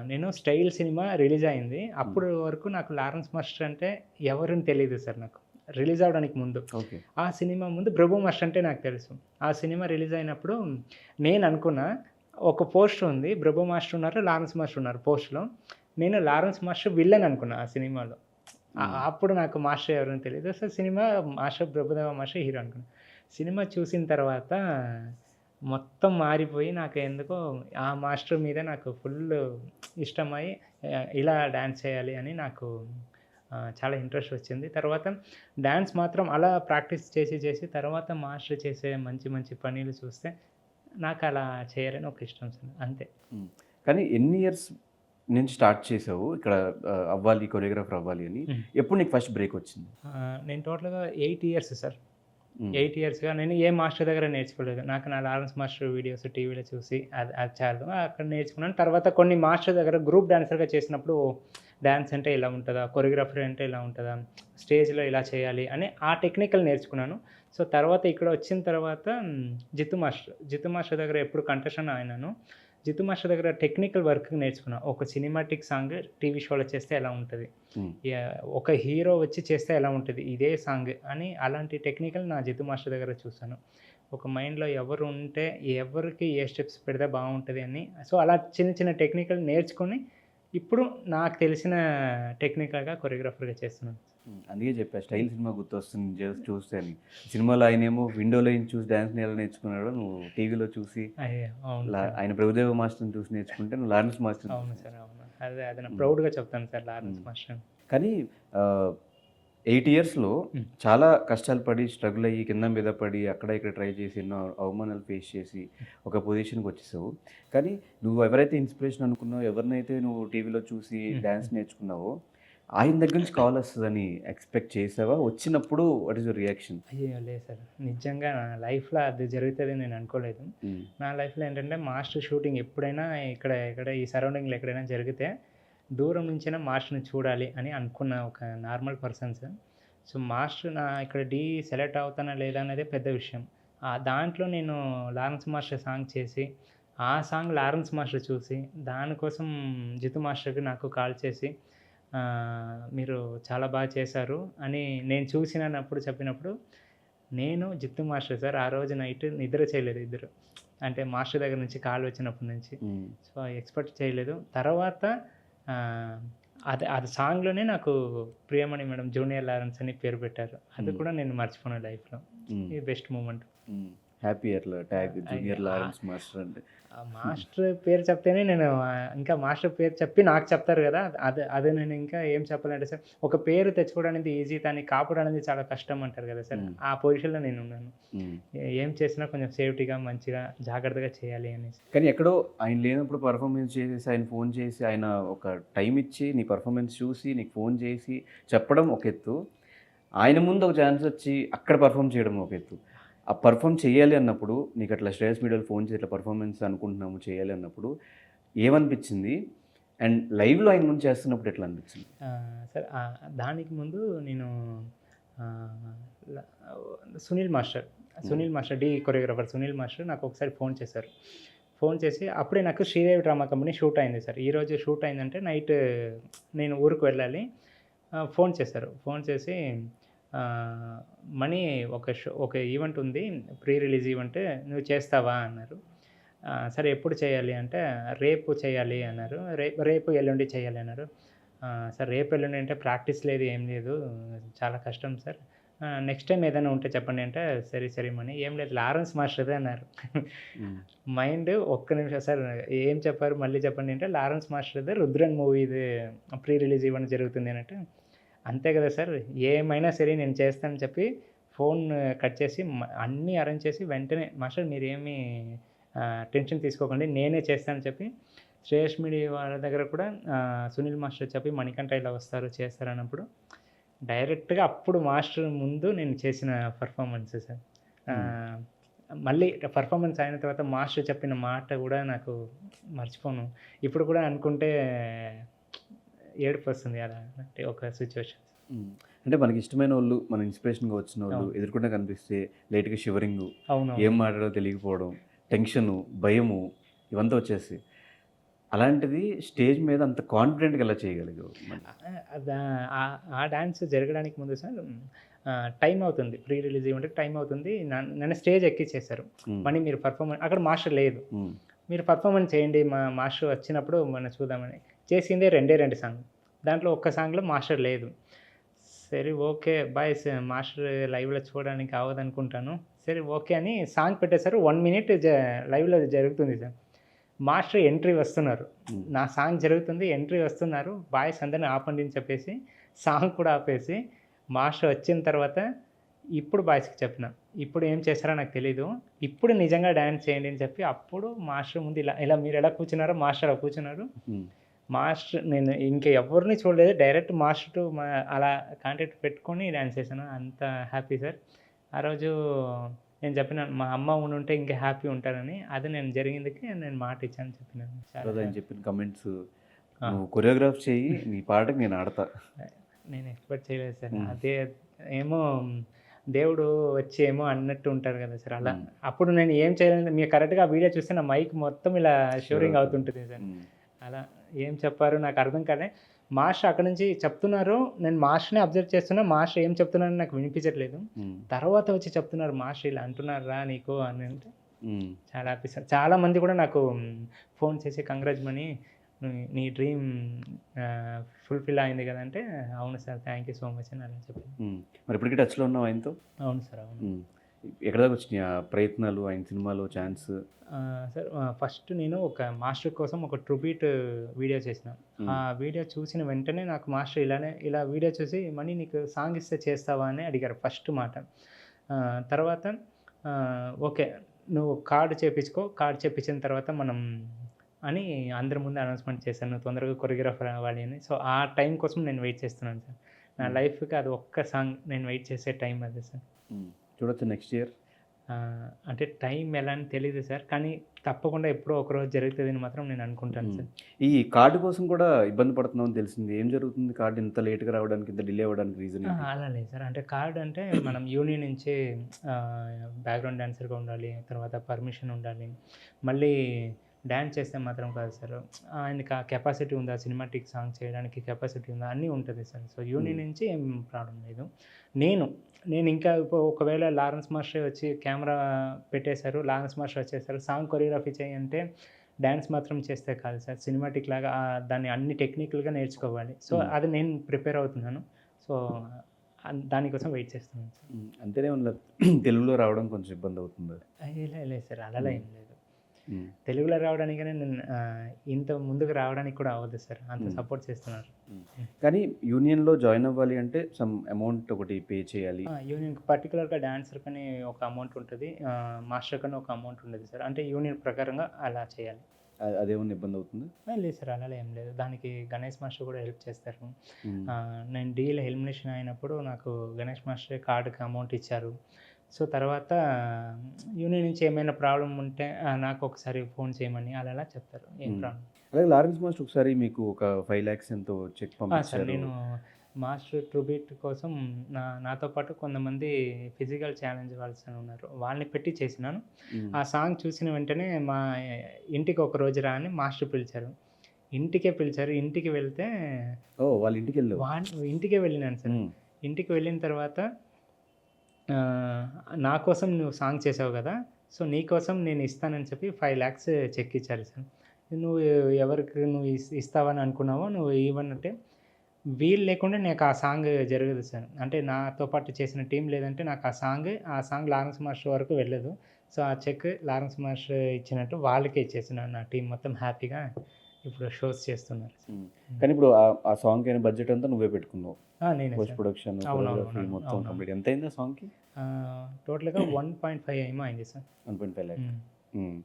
నేను 'స్టైల్' సినిమా రిలీజ్ అయింది. అప్పటి వరకు నాకు లారెన్స్ మాస్టర్ అంటే ఎవరని తెలీదు సార్ నాకు. రిలీజ్ అవ్వడానికి ముందు. ఓకే. ఆ సినిమా ముందు 'బ్రభు మాస్టర్' అంటే నాకు తెలుసు. ఆ సినిమా రిలీజ్ అయినప్పుడు నేను అనుకున్నా ఒక పోస్టర్ ఉంది. 'బ్రభు మాస్టర్' ఉన్నారు, లారెన్స్ మాస్టర్ ఉన్నారు పోస్ట్‌లో. నేను లారెన్స్ మాస్టర్ విలన్ అనుకున్నా ఆ సినిమాలో. అప్పుడు నాకు మాస్టర్ ఎవరని తెలీదు. So, cinema master Prabhudeva master hero అనుకున్నా. సినిమా చూసిన తర్వాత మొత్తం మారిపోయి నాకు ఎందుకో ఆ మాస్టర్ మీద నాకు ఫుల్లు ఇష్టమై ఇలా డాన్స్ చేయాలి అని నాకు చాలా ఇంట్రెస్ట్ వచ్చింది. తర్వాత డాన్స్ మాత్రం అలా ప్రాక్టీస్ చేసి తర్వాత మాస్టర్ చేసే మంచి మంచి పనులు చూస్తే నాకు అలా చేయాలని ఒక ఇష్టం సార్. అంతే. హ్మ్. కానీ ఎన్ని ఇయర్స్ నుంచి స్టార్ట్ చేసావు ఇక్కడ అవ్వాలి, కొరియోగ్రాఫర్ అవ్వాలి అని? హ్మ్. ఎప్పుడు నీకు ఫస్ట్ బ్రేక్ వచ్చింది? నేను టోటల్‌గా 8 ఇయర్స్ సార్. హ్మ్. 8 ఇయర్స్‌గా నేను ఏ మాస్టర్ దగ్గర నేర్చుకోలేదు. నాకు నా లారెన్స్ మాస్టర్ వీడియోస్ టీవీలో చూసి అది అది చాలు. అక్కడ నేర్చుకున్నాను. తర్వాత కొన్ని మాస్టర్ దగ్గర గ్రూప్ డాన్సర్‌గా చేసినప్పుడు డాన్స్ అంటే ఇలా ఉంటదా? కొరియోగ్రాఫర్ అంటే ఇలా ఉంటదా? స్టేజ్‌లో ఇలా చేయాలి అని ఆ టెక్నికల్ నేర్చుకున్నాను. సో, తర్వాత ఇక్కడ వచ్చిన తర్వాత జిత్తు మాస్టర్ దగ్గర ఎప్పుడు కంటెస్టెంట్ అయినాను. జిత్తు మాస్టర్ దగ్గర టెక్నికల్ వర్క్ నేర్చుకున్నా. ఒక సినిమాటిక్ సాంగ్ టీవీ షోలో చేస్తే ఎలా ఉంటది? హ్మ్. ఒక హీరో వచ్చి చేస్తే ఎలా ఉంటది? ఇదే సాంగ్ అని అలాంటి టెక్నికల్ నా జిత్తు మాస్టర్ దగ్గర చూసాను. ఒక మైండ్‌లో ఎవరు ఉంటే ఎవరికి ఏ స్టెప్స్ పెడితే బావుంటది అని. సో, అలా చిన్న చిన్న టెక్నికల్ నేర్చుకొని ఇప్పుడు నాకు తెలిసిన టెక్నికల్‌గా కొరియోగ్రాఫర్‌గా చేస్తున్నాను. హ్మ్. అందుకే చెప్పా 'స్టైల్' సినిమా గుర్తొస్తుంది జస్ట్ చూస్తే అని. సినిమాలో ఆయనేమో విండోలో నుంచి చూసి డాన్స్‌ని ఎలా నేర్చుకున్నాడో నువ్వు టీవీలో చూసి అయ్యో! అవును సార్. ఆయన ప్రభుదేవ మాస్టర్‌ని చూసి నేర్చుకుంటే నువ్వు లారెన్స్ మాస్టర్‌ని అవును చూసి సార్. అవును. అది నేను హ్మ్. ప్రౌడ్‌గా చెప్తాను సార్ లారెన్స్ హ్మ్. మాస్టర్‌ని. కానీ 8 ఇయర్స్‌లో హ్మ్. చాలా కష్టాలు పడి, స్ట్రగుల్ అయ్యి, కింద మీద పడి, అక్కడ ఇక్కడ ట్రై చేసి, ఎన్నో అవమానాలు ఫేస్ చేసి, ఒక పొజిషన్‌కి వచ్చేసావు. కానీ నువ్వు ఎవరైతే ఇన్‌స్పిరేషన్ అనుకున్నావో, ఎవరినైతే నువ్వు టీవీలో చూసి డాన్స్ నేర్చుకున్నావో, ఆయన దగ్గర నుంచి కాల్ వస్తదని ఎక్స్‌పెక్ట్ చేసావా? వచ్చినప్పుడు వాట్ ఈస్ యువర్ రియాక్షన్? అయ్యయ్యో! లేదు సార్. నిజంగా నా లైఫ్‌లో అది జరుగుతదని నేను అనుకోలేదు. హ్మ్. నా లైఫ్‌లో ఏంటంటే మాస్టర్ షూటింగ్ ఎప్పుడైనా ఇక్కడ ఈ సరౌండింగ్‌లో ఎక్కడైనా జరిగితే దూరం నుంచైనా మాస్టర్‌ని చూడాలి అని అనుకున్న ఒక normal person sir. So, master ఇక్కడ సెలెక్ట్ అవుతానా లేదా అనేదే పెద్ద విషయం. దాంట్లో నేను లారెన్స్ మాస్టర్ సాంగ్ చేసి, ఆ సాంగ్ లారెన్స్ మాస్టర్ చూసి, దానికోసం జితు మాస్టర్‌కి నాకు కాల్ చేసి మీరు చాలా బాగా చేశారు అని నేను చూసినప్పుడు చెప్పినప్పుడు, నేను జిత్తు మాస్టర్ సార్ ఆ రోజు నైట్ నిద్ర చేయలేదు ఇద్దరు. అంటే మాస్టర్ దగ్గర నుంచి కాల్ వచ్చినప్పటి నుంచి. హ్మ్. సో, ఎక్స్‌పెక్ట్ చేయలేదు. తర్వాత ఆహ్, అది సాంగ్‌లోనే నాకు ప్రియమణి మేడం 'జూనియర్ లారెన్స్' అని పేరు పెట్టారు. అది హ్మ్. కూడా నేను మర్చిపోను లైఫ్‌లో. హ్మ్. ఇది బెస్ట్ మూమెంట్. హ్మ్. హ్యాపీ అట్లా ట్యాగ్ అయ్యో! జూనియర్ లారెన్స్ మాస్టర్ అంటే. ఆ మాస్టర్ పేరు చెప్తేనే నేను ఇంకా మాస్టర్ పేరు చెప్పి నాకు చెప్తారు గదా! అదే నేను ఇంకా ఏం చెప్పాలంటే సార్, ఒక పేరు తెచ్చుకోవడం అనేది ఈజీ. దాన్ని కాపాడడం అనేది చాలా కష్టం అంటారు గదా సార్! హ్మ్. ఆ పొజిషన్‌లో నేనున్నాను. హ్మ్. ఏం చేసినా కొంచెం సేఫ్టీగా, మంచిగా, జాగ్రత్తగా చేయాలి అనేసి. కానీ ఎక్కడో ఆయన లేనప్పుడు పెర్ఫార్మెన్స్ చేసేసి, ఆయన ఫోన్ చేసి, ఆయన ఒక టైమ్ ఇచ్చి, నీ పెర్ఫార్మెన్స్ చూసి, నీకు ఫోన్ చేసి చెప్పడం ఒక ఎత్తు. ఆయన ముందు ఒక ఛాన్స్ వచ్చి అక్కడ పెర్ఫార్మ్ చేయడం ఒక ఎత్తు. ఆ పెర్ఫార్మ్ చేయాలి అన్నప్పుడు నీకు అట్లా శ్రేయస్ మీడియాలో ఫోన్ చేసి ఇట్లా పెర్ఫార్మెన్స్ అనుకుంటున్నాము చేయాలి అన్నప్పుడు ఏమనిపించింది? అండ్ లైవ్‌లో ఆయన ముందు చేస్తున్నప్పుడు ఎట్లా అనిపించింది? సార్ దానికి ముందు నేను ఆహ్, ల సునీల్ మాస్టర్, హ్మ్. కొరియోగ్రాఫర్ సునీల్ మాస్టర్ నాకు ఒకసారి ఫోన్ చేశారు. ఫోన్ చేసి అప్పుడే నాకు శ్రీదేవి డ్రామా కంపెనీ షూట్ అయింది సార్. ఈరోజు షూట్ అయిందంటే నైట్ నేను ఊరికి వెళ్ళాలి. ఫోన్ చేశారు. ఫోన్ చేసి మనీ ఒక ఈవెంట్ ఉంది, ప్రీ రిలీజ్ ఈవెంట్, నువ్వు చేస్తావా అన్నారు. సరే ఎప్పుడు చేయాలి అంటే, రేపు చేయాలి అన్నారు. రేపు ఎల్లుండి చేయాలి అన్నారు. సార్ రేపు ఎల్లుండి అంటే ప్రాక్టీస్ లేదు, ఏం లేదు, చాలా కష్టం సార్. నెక్స్ట్ టైం ఏదైనా ఉంటే చెప్పండి అంటే, సరే మనీ ఏం లేదు, లారెన్స్ మాస్టర్దే అన్నారు. మైండ్ ఒక్క నిమిషం, సార్ ఏం చెప్పారు మళ్ళీ చెప్పండి అంటే, Lawrence మాస్టర్దే Rudran మూవీది pre release event జరుగుతుంది అని అంటే, అంతే కదా సార్, ఏమైనా సరే నేను చేస్తానని చెప్పి ఫోన్ కట్ చేసి అన్నీ అరేంజ్ చేసి వెంటనే, మాస్టర్ మీరేమీ టెన్షన్ తీసుకోకండి, నేనే చేస్తానని చెప్పి శ్రేయస్ మీడియా వాళ్ళ దగ్గర కూడా సునీల్ మాస్టర్ చెప్పి మణికంఠ ఇలా వస్తారు చేస్తారు అన్నప్పుడు డైరెక్ట్గా అప్పుడు మాస్టర్ ముందు నేను చేసిన పర్ఫార్మెన్స్ సార్. మళ్ళీ పర్ఫార్మెన్స్ అయిన తర్వాత మాస్టర్ చెప్పిన మాట కూడా నాకు మర్చిపోను, ఇప్పుడు కూడా అనుకుంటే ఏడుపు వస్తుంది అలాంటి ఒక సిచ్యువేషన్. అంటే మనకి ఇష్టమైన వాళ్ళు, మన ఇన్స్పిరేషన్గా వచ్చిన వాళ్ళు ఎదుర్కొంటే కనిపిస్తే లైట్గా షివరింగ్, అవును, ఏం మాట్లాడో తెలియకపోవడం, టెన్షను, భయము ఇవంతా వచ్చేసి, అలాంటిది స్టేజ్ మీద అంత కాన్ఫిడెంట్గా ఎలా చేయగలిగావు? ఆ డ్యాన్స్ జరగడానికి ముందు సార్ టైం అవుతుంది, ప్రీ రిలీజ్ ఈవెంట్కి టైం అవుతుంది, నన్ను స్టేజ్ ఎక్కిచ్చేసారు. మనీ మీరు పర్ఫార్మెన్స్, అక్కడ మాస్టర్ లేదు, మీరు పర్ఫార్మెన్స్ చేయండి, మా మాస్టర్ వచ్చినప్పుడు మనం చూద్దామని. చేసిందే రెండు సాంగ్, దాంట్లో ఒక్క సాంగ్లో మాస్టర్ లేదు. సరే ఓకే బాయ్, మాస్టర్ లైవ్లో చూడడానికి అవ్వదనుకుంటాను, సరే ఓకే అని సాంగ్ పెట్టేశారు. 1 minute లైవ్లో జరుగుతుంది సార్. మాస్టర్ ఎంట్రీ వస్తున్నారు, నా సాంగ్ జరుగుతుంది, ఎంట్రీ వస్తున్నారు, బాయ్స్ అందరిని ఆపండి అని చెప్పేసి సాంగ్ కూడా ఆపేసి, మాస్టర్ వచ్చిన తర్వాత ఇప్పుడు బాయ్స్కి చెప్పిన, ఇప్పుడు ఏం చేస్తారో నాకు తెలీదు, ఇప్పుడు నిజంగా డ్యాన్స్ చేయండి అని చెప్పి అప్పుడు మాస్టర్ ముందు ఇలా మీరు ఎలా కూర్చున్నారో మాస్టర్ అలా కూర్చున్నారు. మాస్టర్, నేను ఇంకా ఎవరిని చూడలేదు, డైరెక్ట్ మాస్టర్ అలా కాంటాక్ట్ పెట్టుకొని డ్యాన్స్ చేశాను. అంత హ్యాపీ సార్. ఆ రోజు నేను చెప్పిన, మా అమ్మ ఉంటే ఇంకా హ్యాపీ ఉంటారని, అది నేను జరిగిందికి నేను మాట ఇచ్చాను చెప్పినాను. ఆయన చెప్పిన కమెంట్స్, నువ్వు కొరియోగ్రాఫ్ చేయి, నీ పాటకి నేను ఆడతా, నేను ఎక్స్పెక్ట్ చేయలేదు సార్. అదే ఏమో దేవుడు వచ్చి ఏమో అన్నట్టు ఉంటారు కదా సార్, అలా. అప్పుడు నేను ఏం చేయలేదు, మీరు కరెక్ట్గా ఆ వీడియో చూస్తే నా మైక్ మొత్తం ఇలా షోరింగ్ అవుతుంటుంది సార్. అలా ఏం చెప్పారు నాకు అర్థం కాలే. మాస్టర్ అక్కడ నుంచి చెప్తున్నారు, నేను మాస్టర్ని అబ్జర్వ్ చేస్తున్నా, మాస్టర్ ఏం చెప్తున్నారని నాకు వినిపించట్లేదు. తర్వాత వచ్చి చెప్తున్నారు, మాస్టర్ ఇలా అంటున్నారా నీకు అని అంటే చాలా హ్యాపీ సార్. చాలామంది కూడా నాకు ఫోన్ చేసి కంగ్రాజ్ మనీ, నీ డ్రీమ్ ఫుల్ఫిల్ అయింది కదంటే, అవును sir thank you so much అని అలా చెప్పాను. మరి ఇప్పటికీ టచ్లో ఉన్నావు ఆయనతో? అవును సార్, అవును. ఎక్కడ దాకా వచ్చినాయి ఆ ప్రయత్నాలు, ఆయన సినిమాలో ఛాన్స్? సార్ ఫస్ట్ నేను ఒక మాస్టర్ కోసం ఒక ట్రిబ్యూట్ వీడియో చేసిన. ఆ వీడియో చూసిన వెంటనే నాకు మాస్టర్ ఇలా వీడియో చూసి, మనీ నీకు సాంగ్ ఇస్తే చేస్తావా అని అడిగారు ఫస్ట్ మాట. తర్వాత ఓకే నువ్వు కార్డు చేయించుకో, కార్డు చేయించిన తర్వాత మనం అని అందరి ముందు అనౌన్స్మెంట్ చేశాను, తొందరగా కొరియోగ్రాఫర్ అవ్వాలి అని. సో ఆ టైం కోసం నేను వెయిట్ చేస్తున్నాను సార్. నా లైఫ్కి అది ఒక్క సాంగ్ నేను వెయిట్ చేసే టైం అదే సార్. చూడొచ్చు నెక్స్ట్ ఇయర్? అంటే టైం ఎలా అని తెలియదు సార్, కానీ తప్పకుండా ఎప్పుడో ఒకరోజు జరుగుతుందని మాత్రం నేను అనుకుంటాను సార్. ఈ కార్డు కోసం కూడా ఇబ్బంది పడుతున్నావు అని తెలిసింది, ఏం జరుగుతుంది? కార్డు ఇంత లేట్గా రావడానికి, ఇంత డిలే అవ్వడానికి రీజన్? అలా లేదు సార్, అంటే కార్డు అంటే మనం యూనియన్ నుంచి బ్యాక్గ్రౌండ్ డాన్సర్గా ఉండాలి, తర్వాత పర్మిషన్ ఉండాలి, మళ్ళీ డ్యాన్స్ చేస్తే మాత్రం కాదు సార్, ఆయనకి ఆ కెపాసిటీ ఉందా, సినిమాటిక్ సాంగ్ చేయడానికి కెపాసిటీ ఉందా, అన్నీ ఉంటుంది సార్. సో యూనియన్ నుంచి ఏం ప్రాబ్లం లేదు. నేను ఇంకా ఒకవేళ లారెన్స్ మాస్టర్ వచ్చి కెమెరా పెట్టేశారు, లారెన్స్ మాస్టర్ వచ్చేసారు, సాంగ్ కొరియోగ్రఫీ చేయంటే డ్యాన్స్ మాత్రం చేస్తే కాదు సార్, సినిమాటిక్ లాగా దాన్ని అన్ని టెక్నికల్గా నేర్చుకోవాలి. సో అది నేను ప్రిపేర్ అవుతున్నాను. సో దానికోసం వెయిట్ చేస్తున్నాను సార్. అంతేనే ఉన్నారు. తెలుగులో రావడం కొంచెం ఇబ్బంది అవుతుంది? లేదు సార్, అలా ఏం లేదు. తెలుగులో రావడానికి నేను ఇంత ముందుకు రావడానికి కూడా అవ్వదు సార్, అంత సపోర్ట్ చేస్తున్నారు. కానీ యూనియన్లో జాయిన్ అవ్వాలి అంటే సమ్ అమౌంట్ ఒకటి పే చేయాలి. యూనియన్ పర్టికులర్గా డాన్సర్ కానీ ఒక అమౌంట్ ఉంటుంది, మాస్టర్ కానీ ఒక అమౌంట్ ఉంటుంది సార్, అంటే యూనియన్ ప్రకారంగా అలా చేయాలి. అదేమన్నా ఇబ్బంది అవుతుంది? లేదు సార్, అలా ఏం లేదు. దానికి గణేష్ మాస్టర్ కూడా హెల్ప్ చేస్తారు. నేను డీల్ ఎలిమినేషన్ అయినప్పుడు నాకు గణేష్ మాస్టర్ కార్డుకి అమౌంట్ ఇచ్చారు. సో తర్వాత యూనియన్ నుంచి ఏమైనా ప్రాబ్లం ఉంటే నాకు ఒకసారి ఫోన్ చేయమని అలా చెప్తారు, ఏం ప్రాబ్లం. అలాగే లారెన్స్ మాస్టర్ ఒకసారి మీకు ఒక 5 lakhs ఎంతో చెక్ పంపించారు సార్. నేను మాస్టర్ ట్రిబ్యూట్ కోసం నాతో పాటు కొంతమంది ఫిజికల్ ఛాలెంజ్ వాళ్ళు ఉన్నారు, వాళ్ళని పెట్టి చేసినాను. ఆ సాంగ్ చూసిన వెంటనే మా ఇంటికి ఒక రోజు రా అని మాస్టర్ పిలిచారు, ఇంటికే పిలిచారు. ఇంటికి వెళ్తే వాళ్ళ ఇంటికి వెళ్ళాను సార్. ఇంటికి వెళ్ళిన తర్వాత ఆ, నా కోసం నువ్వు సాంగ్ చేసావు కదా, సో నీ కోసం నేను ఇస్తానని చెప్పి 5 lakhs చెక్ ఇచ్చారు సార్. నువ్వు ఎవరికి నువ్వు ఇస్తావని అనుకున్నావో నువ్వు ఇవ్వనంటే, వీళ్ళు లేకుండా నాకు ఆ సాంగ్ జరగదు సార్. అంటే నాతో పాటు చేసిన టీం లేదంటే నాకు ఆ సాంగ్ లారెన్స్ మాస్టర్ వరకు వెళ్ళదు. సో ఆ చెక్ లారెన్స్ మాస్టర్ ఇచ్చినట్టు వాళ్ళకే ఇచ్చేసిన నా టీం మొత్తం హ్యాపీగా ఇప్పుడు షోస్ చేస్తున్నారు. కానీ ఇప్పుడు ఆ సాంగ్ అయిన బడ్జెట్ అంతా నువ్వే పెట్టుకున్నావు, నేనే పోస్ట్ సార్. ప్రొడక్షన్ అవునవును, మొత్తం అవును. కంప్లీట్. ఎంత అయింది ఆ సాంగ్కి? టోటల్గా 1.5 ఏమో అయింది సార్. 1.5 lakh మ్మ్.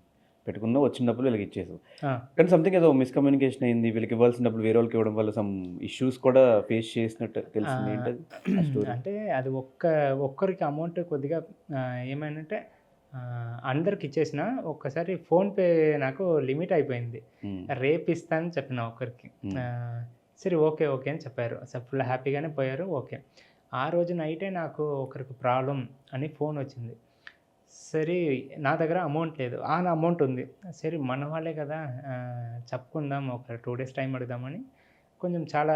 పెట్టుకున్నావు, వచ్చిన డబ్బులు వీళ్ళకి ఇచ్చేసావు. ఆ, కానీ సంథింగ్ ఏదో మిస్కమ్యూనికేషన్ అయింది, వీళ్ళకి ఇవ్వాల్సిన డబ్బులు వేరే వాళ్ళకి ఇవ్వడం వల్ల సమ్ ఇష్యూస్ కూడా ఫేస్ చేసినట్టు తెలిసింది. ఏంటది ఆ స్టోరీ? అంటే అది ఒక్కరికి అమౌంట్ కొద్దిగా ఏమైందంటే అందరికి ఇచ్చేసిన ఒక్కసారి ఫోన్పే నాకు లిమిట్ అయిపోయింది. రేపు ఇస్తానని చెప్పిన ఒక్కరికి. సరే ఓకే ఓకే అని చెప్పారు. అసలు ఫుల్ హ్యాపీగానే పోయారు. ఓకే, ఆ రోజు నైటే నాకు ఒకరికి ప్రాబ్లం అని ఫోన్ వచ్చింది. సరే నా దగ్గర అమౌంట్ లేదు, నా అమౌంట్ ఉంది. సరే మన వాళ్ళే కదా, చెప్పుకుందాం, ఒక 2 days టైం అడుగుదామని కొంచెం చాలా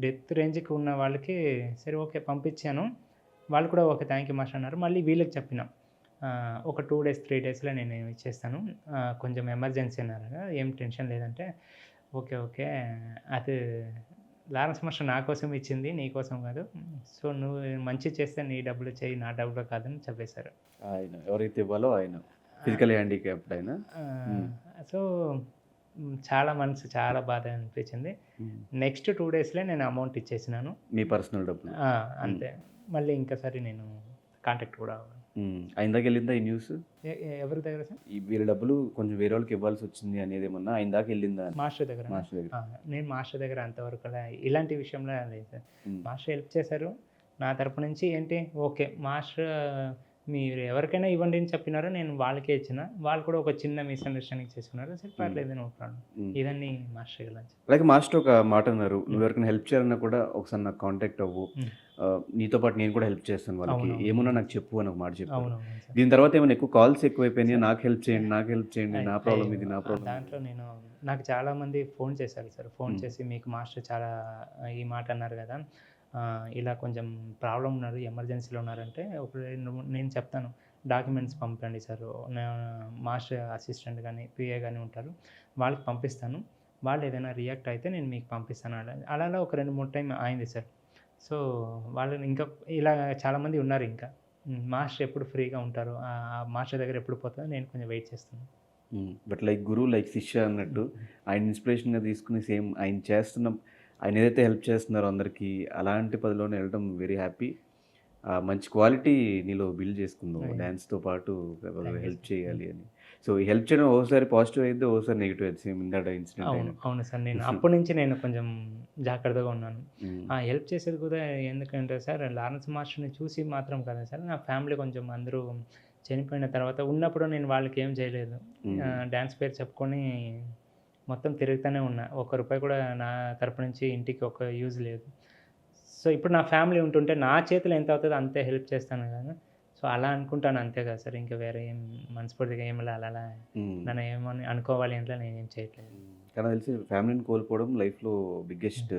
డెత్ రేంజ్కి ఉన్న వాళ్ళకి సరే ఓకే పంపించాను. వాళ్ళు కూడా ఓకే థ్యాంక్ యూ మాస్టర్ అన్నారు. మళ్ళీ వీళ్ళకి చెప్పినాం ఒక 2 days 3 daysలో నేను ఇచ్చేస్తాను, కొంచెం ఎమర్జెన్సీ అన్నారు. ఏం టెన్షన్ లేదంటే ఓకే ఓకే, అది లారెన్స్ మాస్టర్ నా కోసం ఇచ్చింది, నీ కోసం కాదు. సో నువ్వు మంచి చేస్తే నీ డబ్బులు చేయి, నా డబ్బులు కాదని చెప్పేశారు. ఆయన ఎవరైతే ఇవ్వాలో ఆయన ఫిజికల్ హ్యాండిక్యాప్డ్ ఆయన. సో చాలా మనసు చాలా బాధ అనిపించింది. నెక్స్ట్ 2 daysలో నేను అమౌంట్ ఇచ్చేసినాను, మీ పర్సనల్ డబ్బులు. అంతే. మళ్ళీ ఇంకోసారి నేను కాంటాక్ట్ కూడా అవ్వను. ఆయన దాకా వెళ్ళిందా ఈ న్యూస్? ఎవరి దగ్గర సార్? ఈ వీళ్ళ డబ్బులు కొంచెం వేరే వాళ్ళకి ఇవ్వాల్సి వచ్చింది అనేది ఏమన్నా ఆయన దాకా వెళ్ళిందా? మాస్టర్ దగ్గర. మాస్టర్ దగ్గర. నేను మాస్టర్ దగ్గర అంతవరకు ఇలాంటి విషయంలో లేదు సార్. మాస్టర్ హెల్ప్ చేశారు నా తరపు నుంచి. ఏంటి ఓకే మాస్టర్ మీరు ఎవరికైనా ఇవ్వండి అని చెప్పినారో నేను వాళ్ళకే ఇచ్చిన. వాళ్ళు కూడా ఒక చిన్న మిస్అండర్స్టాండింగ్ చేసుకున్నారు. సరే పర్లేదు, నో ప్రాబ్లం, ఇదన్నీ మాస్టర్ దగ్గర. అలాగే మాస్టర్ ఒక మాట అన్నారు, నువ్వు ఎవరికైనా హెల్ప్ చేయాలన్నా కూడా ఒకసారి నాకు కాంటాక్ట్ అవ్వు, నీతో పాటు నేను కూడా హెల్ప్ చేస్తాను వాళ్ళకి, ఏమన్నా నాకు చెప్పు అని ఒక మాట చెప్పాను. దీని తర్వాత ఏమైనా ఎక్కువ కాల్స్ ఎక్కువైపోయినాయి, నాకు హెల్ప్ చేయండి నాకు హెల్ప్ చేయండి, నా ప్రాబ్లం ఇది నా ప్రాబ్లం. దాంట్లో నాకు చాలామంది ఫోన్ చేశారు సార్. ఫోన్ చేసి మీకు మాస్టర్ చాలా ఈ మాట అన్నారు కదా, ఇలా కొంచెం ప్రాబ్లం ఉన్నారు, ఎమర్జెన్సీలో ఉన్నారంటే నేను చెప్తాను డాక్యుమెంట్స్ పంపండి సార్, మాస్టర్ అసిస్టెంట్ కానీ పిఏ కానీ ఉంటారు, వాళ్ళకి పంపిస్తాను, వాళ్ళు ఏదైనా రియాక్ట్ అయితే నేను మీకు పంపిస్తాను. అలా ఒక 2-3 టైం అయింది సార్. సో వాళ్ళని ఇంకా ఇలా చాలామంది ఉన్నారు. ఇంకా మాస్టర్ ఎప్పుడు ఫ్రీగా ఉంటారు, మాస్టర్ దగ్గర ఎప్పుడు పోతుందో నేను కొంచెం వెయిట్ చేస్తాను. బట్ లైక్ గురువు లైక్ శిష్య అన్నట్టు ఆయన ఇన్స్పిరేషన్గా తీసుకుని సేమ్ ఆయన చేస్తున్న, ఆయన ఏదైతే హెల్ప్ చేస్తున్నారో అందరికీ అలాంటి పదిలోనే వెళ్ళడం వెరీ హ్యాపీ. మంచి క్వాలిటీ నీలో బిల్డ్ చేసుకుందాం డ్యాన్స్తో పాటు హెల్ప్ చేయాలి అని. సో ఈ హెల్ప్ చేయడం ఒకసారి పాజిటివ్ అయితే ఒకసారి నెగిటివ్ అయితే సేమ్ ఇందాక ఇన్సిడెంట్. అవును సార్, నేను అప్పటి నుంచి నేను కొంచెం జాగ్రత్తగా ఉన్నాను. హెల్ప్ చేసేది కూడా ఎందుకంటే సార్ లారెన్స్ మాస్టర్ని చూసి మాత్రం కదా సార్, నా ఫ్యామిలీ కొంచెం అందరూ చనిపోయిన తర్వాత ఉన్నప్పుడు నేను వాళ్ళకి ఏం చేయలేదు. డ్యాన్స్ పేరు చెప్పుకొని మొత్తం తిరుగుతూనే ఉన్నా. ₹1 కూడా నా తరపు నుంచి ఇంటికి ఒక యూజ్ లేదు. సో ఇప్పుడు నా ఫ్యామిలీ ఉంటుంటే నా చేతిలో ఎంత అవుతుందో అంతే హెల్ప్ చేస్తాను కదా. సో అలా అనుకుంటాను అంతే కదా సార్, ఇంకా వేరే ఏం మనస్ఫూర్తిగా ఏం అలా నన్ను ఏమని అనుకోవాలి అంటే నేనేం చేయట్లేదు. కానీ తెలిసి ఫ్యామిలీని కోల్పోవడం లైఫ్లో బిగ్గెస్ట్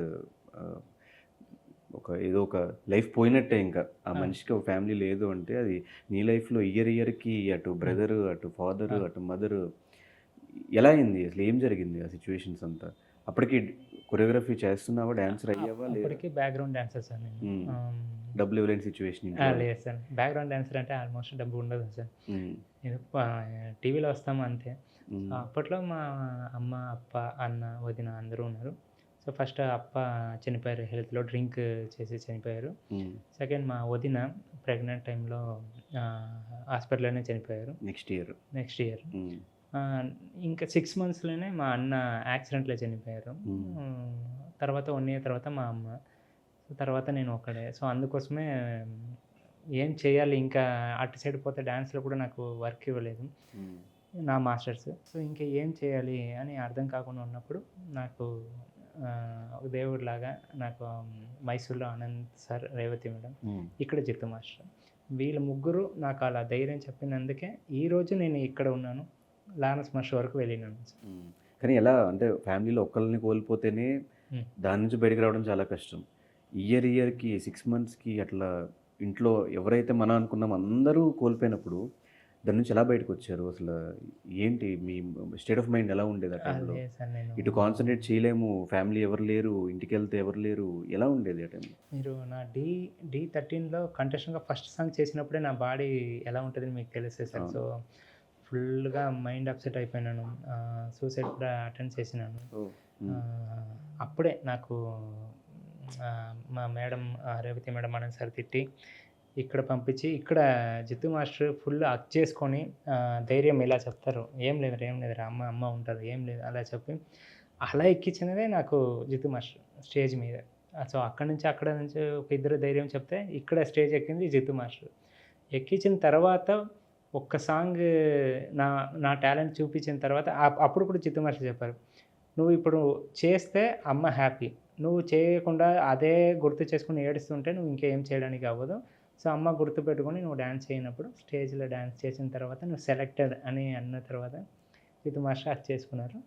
ఏదో ఒక లైఫ్ పోయినట్టే. ఇంకా ఆ మనిషికి ఒక ఫ్యామిలీ లేదు అంటే అది నీ లైఫ్లో ఇయర్కి అటు బ్రదర్ అటు ఫాదర్ అటు మదర్ ఎలా అయింది, అసలు ఏం జరిగింది ఆ సిచ్యువేషన్స్ అంతా? అప్పటికి కొరియోగ్రఫీ చేస్తున్నావా, డాన్సర్ అయ్యావా? అప్పటికి బ్యాక్గ్రౌండ్ డాన్సర్ సార్ నేను. డబ్బులు ఇవ్వలేని సిచ్యువేషన్? లేదు సార్, బ్యాక్గ్రౌండ్ డాన్సర్ అంటే ఆల్మోస్ట్ డబ్బు ఉండదు సార్, టీవీలో వస్తాము అంతే. అప్పట్లో మా అమ్మ అప్ప అన్న వదిన అందరూ ఉన్నారు. సో ఫస్ట్ అప్ప చనిపోయారు, హెల్త్లో డ్రింక్ చేసి చనిపోయారు. సెకండ్ మా వదిన ప్రెగ్నెంట్ టైంలో హాస్పిటల్లోనే చనిపోయారు నెక్స్ట్ ఇయర్. ఇంకా 6 monthsలోనే మా అన్న యాక్సిడెంట్లో చనిపోయారు. తర్వాత 1 year తర్వాత మా అమ్మ. సో తర్వాత నేను ఒక్కడే. సో అందుకోసమే ఏం చేయాలి, ఇంకా అటు సైడ్ పోతే డ్యాన్స్లో కూడా నాకు వర్క్ ఇవ్వలేదు నా మాస్టర్స్. సో ఇంకా ఏం చేయాలి అని అర్థం కాకుండా ఉన్నప్పుడు నాకు ఒక దేవుడిలాగా నాకు మైసూర్లో ఆనంద్ సార్, రేవతి మేడం, ఇక్కడ జిత్తు మాస్టర్, వీళ్ళ ముగ్గురు నాకు అలా ధైర్యం చెప్పినందుకే ఈరోజు నేను ఇక్కడ ఉన్నాను, లారెన్స్ మాస్టర్ వరకు వెళ్ళినాను. కానీ ఎలా అంటే ఫ్యామిలీలో ఒక్కరిని కోల్పోతేనే దాని నుంచి బయటకు రావడం చాలా కష్టం. ఇయర్‌కి 6 మంత్స్‌కి అట్లా ఇంట్లో ఎవరైతే మనం అనుకున్నామో అందరూ కోల్పోయినప్పుడు దాని నుంచి ఎలా బయటకొచ్చారు? అసలు ఏంటి మీ స్టేట్ ఆఫ్ మైండ్ ఎలా ఉండేది ఆ టైంలో? అదే సార్ నేను ఇటు కాన్సంట్రేట్ చేయలేము, ఫ్యామిలీ ఎవరు లేరు, ఇంటికెళ్తే ఎవరు లేరు. ఎలా ఉండేది ఆ టైంలో? మీరు నా డి13లో కంటెస్టెంట్‌గా ఫస్ట్ సాంగ్ చేసినప్పుడే నా బాడీ ఎలా ఉంటదని మీకు తెలుస్తది సార్. అవును. సో, ఫుల్‌గా మైండ్ అప్‌సెట్ అయిపోయినాను. సూసైడ్ కూడా అటెంప్ట్ చేసినాను. ఓహ్! హ్మ్. అప్పుడే నాకు మా మేడం రేవతి మేడం అనని సార్ తిట్టి, ఇక్కడ పంపించి, ఇక్కడ జిత్తు మాస్టర్ ఫుల్ హగ్ చేసుకొని ధైర్యం ఇలా చెప్తారు. "ఏం లేదురా, ఏం లేదురా అమ్మ అమ్మ ఉంటారు. ఏం లేదు" అలా చెప్పి, అలా ఎక్కించినదే నాకు జిత్తు మాస్టర్ స్టేజ్ మీద. సో, అక్కడ నుంచి ఒక ఇద్దరు ధైర్యం చెప్తే, ఇక్కడ స్టేజ్ ఎక్కింది జిత్తు మాస్టర్. ఎక్కించిన తర్వాత ఒక్క సాంగ్ నా నా టాలెంట్ చూపించిన తర్వాత అప్పుడు కూడా జిత్తు మాస్టర్ చెప్పారు. "నువ్వు ఇప్పుడు చేస్తే అమ్మ హ్యాపీ. నువ్వు చేయకుండా అదే గుర్తు చేసుకొని ఏడుస్తుంటే నువ్వు ఇంకేం చేయడానికి అవ్వదు. సో, అమ్మ గుర్తుపెట్టుకొని నువ్వు డాన్స్ చేయనప్పుడు స్టేజ్‌లో డాన్స్ చేసిన తర్వాత నువ్వు సెలెక్టెడ్" అని అన్న తర్వాత జిత్తు మాస్టర్ అది చేసుకున్నారు.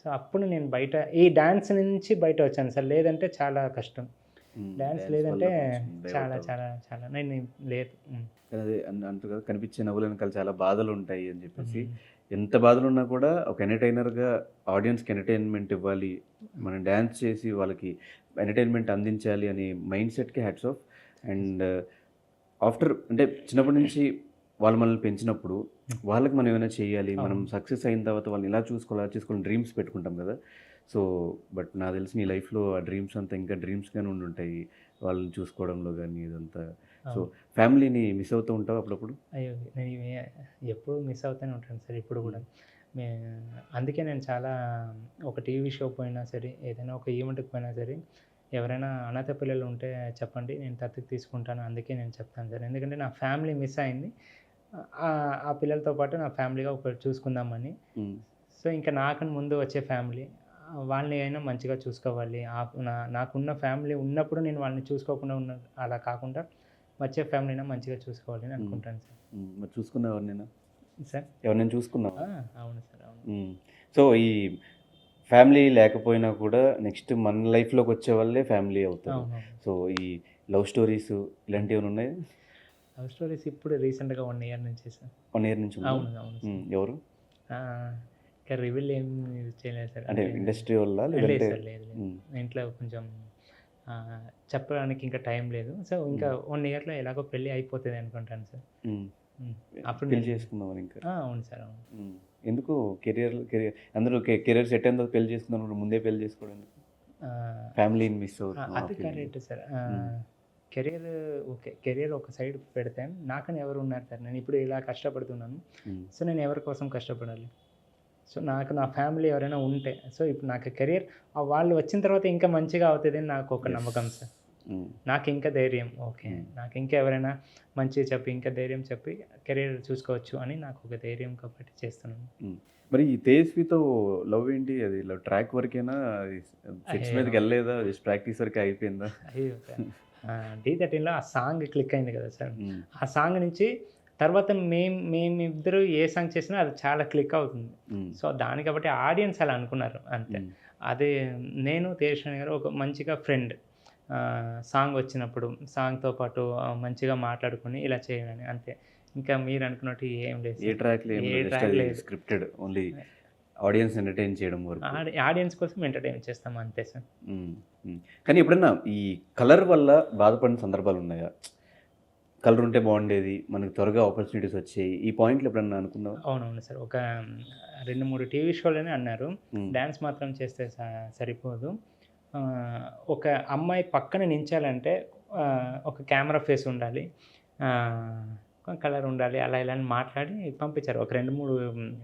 సో, అప్పుడు నేను ఈ డాన్స్ నుంచి బయట వచ్చాను సార్. లేదంటే చాలా కష్టం. డాన్స్ డాన్స్ వల్ల లేదంటే కొంచెం డైవర్ట్ చాలా అవ్వడం. చాలా చాలా నేను లేదు. అదే అంటారు కదా! కనిపించే నవ్వుల వెనకాల చాలా బాధలుంటాయి అని చెప్పేసి. హ్మ్. ఎంత బాధలున్నా కూడా ఒక ఎంటర్‌టైనర్‌గా ఆడియన్స్‌కి ఎంటర్‌టైన్‌మెంట్ ఇవ్వాలి. మనం డాన్స్ చేసి వాళ్ళకి ఎంటర్‌టైన్‌మెంట్ అందించాలి అనే మైండ్ సెట్‌కి హ్యాట్స్ ఆఫ్. అండ్ ఆఫ్టర్ అంటే చిన్నప్పటి నుంచి వాళ్ళు మనల్ని పెంచినప్పుడు వాళ్ళకి మనం ఏమైనా చేయాలి. మనం అవును. సక్సెస్ అయిన తర్వాత వాళ్ళని ఇలా చూసుకోవాలి, అలా చూసుకోవాలని డ్రీమ్స్ పెట్టుకుంటాం కదా! సో, బట్ నాకు తెలిసి నీ లైఫ్‌లో ఆ డ్రీమ్స్ అంతా ఇంకా డ్రీమ్స్‌గానే ఉండుంటాయి. వాళ్ళని చూసుకోవడంలో గానీ ఇదంతా. సో, అవును. ఫ్యామిలీని మిస్ అవుతూ ఉంటావా అప్పుడప్పుడు? అయ్యో! నేను ఎప్పుడూ మిస్ అవుతూనే ఉంటాను సార్ ఇప్పుడు గూడా. హ్మ్. మే అందుకే నేను చాలా ఒక టీవీ షో పోయినా సరే, ఏదైనా ఒక ఈవెంట్‌కి పోయినా సరే, ఎవరైనా అనాథ పిల్లలు ఉంటే చెప్పండి నేను దత్తత తీసుకుంటాను. అందుకే నేను చెప్తాను సార్. ఎందుకంటే నా ఫ్యామిలీ మిస్ అయింది. ఆ పిల్లలతో పాటు నా ఫ్యామిలీగా ఒకటి చూసుకుందామని. హ్మ్. సో, ఇంకా నాకన్నా ముందు వచ్చే ఫ్యామిలీ వాళ్ళని అయినా మంచిగా చూసుకోవాలి. నాకున్న ఫ్యామిలీ ఉన్నప్పుడు నేను వాళ్ళని చూసుకోకుండా అలా కాకుండా వచ్చే ఫ్యామిలీని మంచిగా చూసుకోవాలి అని హ్మ్. అనుకుంటాను సార్. హ్మ్. మరి చూసుకున్నావా ఎవరినైనా? సార్? ఎవరినైనా చూసుకున్నావా? అవును సార్. అవును. హ్మ్. సో, ఈ ఫ్యామిలీ లేకపోయినా కూడా నెక్స్ట్ మన లైఫ్‌లోకొచ్చే వాళ్ళే ఫ్యామిలీ అవుతారు. అవునవును. సో, ఈ లవ్ స్టోరీసు ఇలాంటివేమైనా ఉన్నాయా? లవ్ స్టోరీస్ ఇప్పుడు రీసెంట్‌గా 1 ఇయర్ నుంచి సార్. 1 ఇయర్ నుంచి ఉందా? అవును. అవును హ్మ్. సార్. ఎవరు? ఇంకా రివీల్ ఏం చేయలేదు సార్. అంటే అంటే ఇండస్ట్రీ వోళ్ళా? లేదు లేదంటే సార్. లేదు. లేదు. హ్మ్. ఇంట్లో కొంచెం చెప్పడానికి ఇంకా టైం లేదు. సో, ఇంకా హ్మ్. 1 ఇయర్‌లో ఎలాగో పెళ్లి అయిపోతది అనుకుంటాను సార్. హ్మ్. హ్మ్. అప్పుడు పెళ్లి నేను చేసుకుందామని ఇంకా. అవును సార్. అవును. హ్మ్. ఎందుకు కెరియర్ అందులో కెరియర్ సెట్ అయిన తర్వాత పెళ్లి చేసుకుందాం ముందే పెళ్లి చేసుకోవడం ఎందుకు? ఆహ్, ఫ్యామిలీని మిస్ అవుతున్నాం ఆ అది ఫీలింగ్‌లో. కరెక్టే సార్. హ్మ్. Career okay. కెరియర్ ఒక సైడ్ పెడితే నాకని ఎవరున్నారు సార్? నేనిప్పుడు ఇలా కష్టపడుతున్నాను. హ్మ్. సో, నేను ఎవరి కోసం కష్టపడాలి? సో, నాకు నా ఫ్యామిలీ ఎవరైనా ఉంటే సో, ఇప్పుడు నాకు కెరియర్ వాళ్ళు వచ్చిన తర్వాత ఇంకా మంచిగా అవుతదని నాకొక యెస్. నమ్మకం సార్. హ్మ్. నాకింకా ధైర్యం ఓకే. హ్మ్. నాకింకా ఎవరైనా మంచిగా చెప్పి, ఇంకా ధైర్యం చెప్పి కెరియర్ చూసుకోవచ్చు అని నాకొక ధైర్యం కాబట్టి చేస్తున్నాను. హ్మ్. మరి ఈ 'తేజస్వితో' లవ్ ఏంటి? అది ట్రాక్ వరకేనా? అది సెట్స్ అయ్యో! మీదకెళ్ళలేదా? జస్ట్ ప్రాక్టీస్ వరకే అయిపోయిందా? అయ్యో! 'డి13లో' ఆ సాంగ్ క్లిక్ అయింది కదా సార్. హ్మ్. ఆ సాంగ్ నుంచి తర్వాత మేమిద్దరు ఏ సాంగ్ చేసినా అది చాలా క్లిక్ అవుతుంది. హ్మ్. సో, దాన్ని కాబట్టి ఆడియన్స్ అలా అనుకున్నారు అంతే. హ్మ్. అదే నేను, తేజస్విని గారు ఒక మంచిగా ఫ్రెండ్. సాంగ్ వచ్చినప్పుడు సాంగ్‌తో పాటు మంచిగా మాట్లాడుకొని ఇలా చేయాలని అంతే. ఇంకా మీరు అనుకున్నట్టు ఏం లేదు ఏ సార్. ట్రాక్‌లో ఏం ఏ లేదు. జస్ట్ ట్రాక్ అది లేదు. స్క్రిప్టెడ్. ఓన్లీ ఆడియన్స్ ఎంటర్‌టైన్ చేయడం వరకు. ఆడియన్స్ కోసం ఎంటర్‌టైన్ చేస్తాం అంతే సార్. హ్మ్. హ్మ్. కానీ ఎప్పుడన్నా ఈ కలర్ వల్ల బాధపడిన సందర్భాలున్నాయా? కలర్ ఉంటే బావుండేది. మనకు త్వరగా ఆపర్చునిటీస్ వచ్చాయి. ఈ పాయింట్లు ఎప్పుడన్నా అనుకున్నావా? అవునవును సార్. ఒక 2, 3 టీవీ షో‌లోనే అన్నారు. హ్మ్. డాన్స్ మాత్రం చేస్తే సరిపోదు. ఆహ్, ఒక అమ్మాయి పక్కన నించాలంటే ఒక కెమెరా ఫేస్ ఉండాలి. కలర్ ఉండాలి. అలా ఇలా అని మాట్లాడి పంపించారు. ఒక 2, 3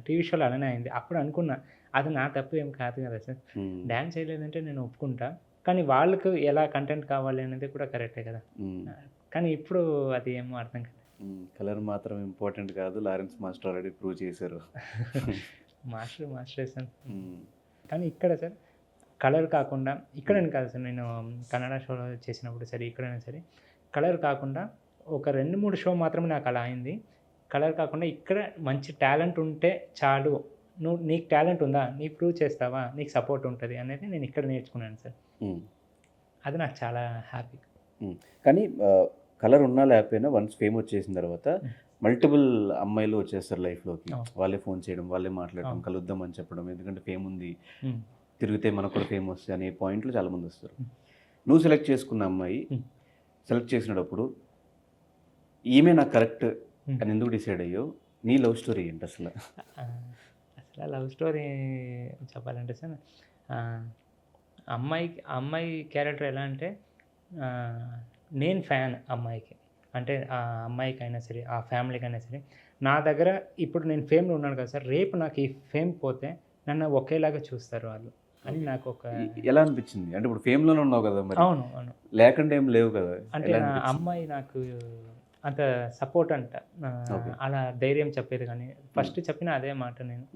టీవీ షో‌లో అలానే అయింది. అప్పుడు అనుకున్నా అది నా తప్పు ఏం కాదు కదా సార్. హ్మ్. డాన్స్ చేయలేదంటే నేను ఒప్పుకుంటా. కానీ వాళ్ళకి ఎలా కంటెంట్ కావాలి అనేది కూడా కరెక్టే కదా! హ్మ్. కానీ ఇప్పుడు అది ఏమో అర్థం కాలేదు. హ్మ్. కలర్ మాత్రం ఇంపార్టెంట్ కాదు. లారెన్స్ మాస్టర్ ఆల్రెడీ ప్రూవ్ చేశారు. మాస్టరే సార్. హ్మ్. కానీ ఇక్కడ సార్ కలర్ కాకుండా ఇక్కడని కాదు సార్ నేను కన్నడ షోలో చేసినప్పుడు సరే, ఇక్కడైనా సరే కలర్ కాకుండా ఒక 2, 3 షో మాత్రమే నాకలా అయింది. కలర్ కాకుండా ఇక్కడ మంచి టాలెంట్ ఉంటే చాలు. నీకు టాలెంట్ ఉందా? నీకు ప్రూవ్ చేస్తావా? నీకు సపోర్ట్ ఉంటది అనేది నేను ఇక్కడ నేర్చుకున్నాను సార్. హ్మ్. అది నాకు చాలా హ్యాపీ. కానీ కలర్ ఉన్నా లేకపోయినా వన్స్ ఫేమ్ వచ్చేసిన తర్వాత మల్టిపుల్ అమ్మాయిలు వచ్చేస్తారు లైఫ్లోకి. వాళ్ళే ఫోన్ చేయడం, వాళ్ళే మాట్లాడడం, కలుద్దాం అని చెప్పడం, ఎందుకంటే ఫేమ్ ఉంది, తిరిగితే మనకు కూడా ఫేమ్ వస్తుంది అనే పాయింట్లో చాలామంది వస్తారు. నువ్వు సెలెక్ట్ చేసుకున్న అమ్మాయి సెలెక్ట్ చేసినప్పుడు ఈమె నాకు కరెక్ట్ అని ఎందుకు డిసైడ్ అయ్యో? నీ లవ్ స్టోరీ ఏంటి అసలు? అసలు లవ్ స్టోరీ చెప్పాలంటే సార్, అమ్మాయి క్యారెక్టర్ ఎలా అంటే, నేను ఫ్యాన్ అమ్మాయికి. అంటే ఆ అమ్మాయికైనా సరే, ఆ ఫ్యామిలీకైనా సరే, నా దగ్గర ఇప్పుడు నేను ఫేమ్లో ఉన్నాను కదా సార్, రేపు నాకు ఈ ఫేమ్ పోతే నన్ను ఒకేలాగా చూస్తారు వాళ్ళు అని నాకు ఒక. ఎలా అనిపించింది? అంటే ఇప్పుడు ఫేమ్లోనే ఉన్నావు కదా మరి. అవును అవును. లేకుండా ఏం లేవు కదా. అంటే నా అమ్మాయి నాకు అంత సపోర్ట్ అంట, అలా ధైర్యం చెప్పేది. కానీ ఫస్ట్ చెప్పిన అదే మాట నేను,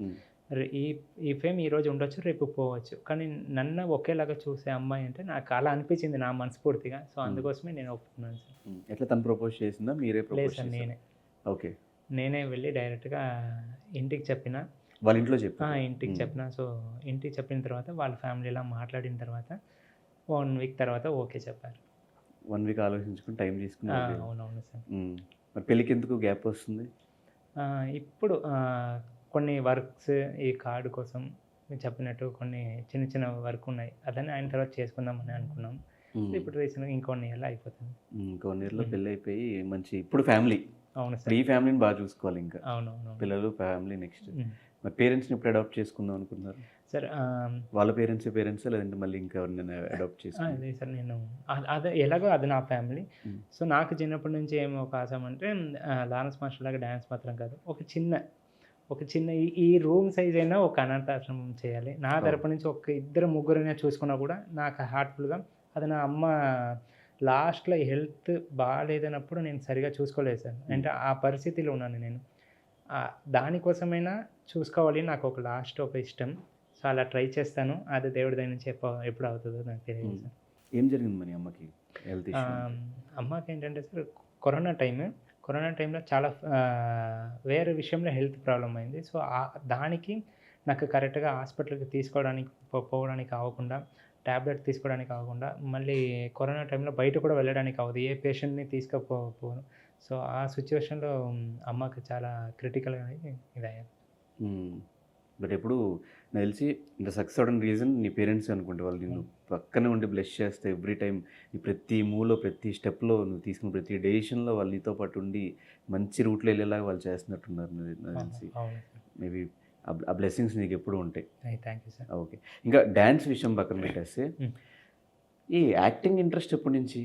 ఈ ఫేమ్ ఈరోజు ఉండొచ్చు, రేపు పోవచ్చు, కానీ నన్ను ఒకేలాగా చూసే అమ్మాయి అంటే నాకు అలా అనిపించింది నా మనస్ఫూర్తిగా. సో అందుకోసమే నేను ఒప్పుకున్నాను సార్. ఎట్లా తను ప్రపోజ్ చేసిందా, మీరే లేదు ప్రపోజ్ సార్, చేశారా? ఓకే. నేనే వెళ్ళి డైరెక్ట్గా ఇంటికి చెప్పిన. వాళ్ళ ఇంట్లో చెప్పా? ఇంటికి చెప్పిన. సో ఇంటికి చెప్పిన తర్వాత వాళ్ళ ఫ్యామిలీలా మాట్లాడిన తర్వాత 1 వీక్ తర్వాత ఓకే చెప్పారు. 1 వీక్ ఆలోచించుకుని టైం తీసుకుని. అవునవును సార్. మరి పెళ్ళికి ఎందుకు గ్యాప్ వస్తుంది? ఇప్పుడు కొన్ని వర్క్స్, ఈ కార్డు కోసం మీరు చెప్పినట్టు కొన్ని చిన్న చిన్న వర్క్ ఉన్నాయి, అదని ఆయన తర్వాత చేసుకుందామని అనుకున్నాం. ఇప్పుడు రీసెంట్గా ఇంకొన్ని ఇయర్లో అయిపోతుంది. ఇంకో 1 ఇయర్లో పెళ్ళి అయిపోయి మంచి ఇప్పుడు ఫ్యామిలీ. అవును సార్. ఈ ఫ్యామిలీని బాగా చూసుకోవాలి ఇంకా. అవునవును. పిల్లలు, ఫ్యామిలీ నెక్స్ట్. మరి పేరెంట్స్ని ఇప్పుడు అడాప్ట్ చేసుకుందాం అనుకున్నారు సార్? వాళ్ళ పేరెంట్స్ లేదంటే మళ్ళీ ఇంకా ఎవరినైనా అడాప్ట్ చేసుకున్నాను? అదే సార్, నేను అదే ఎలాగో అది నా ఫ్యామిలీ. సో నాకు చిన్నప్పటి నుంచి ఏమో ఒక ఆశ అంటే, లారెన్స్ మాస్టర్ లాగా డ్యాన్స్ మాత్రం కాదు, ఒక చిన్న ఈ రూమ్ సైజ్ అయినా ఒక అనాథాశ్రమం చేయాలి. నా తరపు నుంచి ఒక 2-3 చూసుకున్నా కూడా నాకు హార్ట్ఫుల్గా. అది నా అమ్మ లాస్ట్లో హెల్త్ బాగాలేదన్నప్పుడు నేను సరిగా చూసుకోలేదు సార్. అంటే ఆ పరిస్థితిలో ఉన్నాను నేను. దానికోసమైనా చూసుకోవాలి, నాకు ఒక లాస్ట్ ఒక ఇష్టం. సో అలా ట్రై చేస్తాను. అది దేవుడి దగ్గర నుంచి ఎప్పుడు అవుతుందో నాకు తెలియదు సార్. ఏం జరిగింది మరి అమ్మకి హెల్త్ ఇష్యూ? అమ్మకి ఏంటంటే సార్, కరోనా టైంలో చాలా వేరే విషయంలో హెల్త్ ప్రాబ్లం అయింది. సో దానికి నాకు కరెక్ట్గా హాస్పిటల్కి పోవడానికి అవ్వకుండా, ట్యాబ్లెట్ తీసుకోవడానికి అవ్వకుండా, మళ్ళీ కరోనా టైంలో బయట కూడా వెళ్ళడానికి అవ్వదు, ఏ పేషెంట్ని తీసుకుపోను. సో ఆ సిచ్యువేషన్లో అమ్మకి చాలా క్రిటికల్గా ఇదయ్యారు. బట్ ఎప్పుడు నాకు తెలిసి ఇంత సక్సెస్ అవ్వడానికి రీజన్ నీ పేరెంట్స్ అనుకుంటే. వాళ్ళు నిన్ను పక్కనే ఉండి బ్లెస్ చేస్తే ఎవ్రీ టైం నీ ప్రతి మూవ్లో, ప్రతి స్టెప్లో, నువ్వు తీసుకున్న ప్రతి డెసిషన్లో వాళ్ళు నీతో పాటు ఉండి మంచి రూట్లో వెళ్ళేలాగా వాళ్ళు చేస్తున్నట్టున్నారు నాకు తెలిసి. మేబీ ఆ బ్లెస్సింగ్స్ నీకు ఎప్పుడు ఉంటాయి. Thank you sir. ఓకే. ఇంకా డ్యాన్స్ విషయం పక్కన పెట్టేస్తే ఈ యాక్టింగ్ ఇంట్రెస్ట్ ఎప్పటి నుంచి?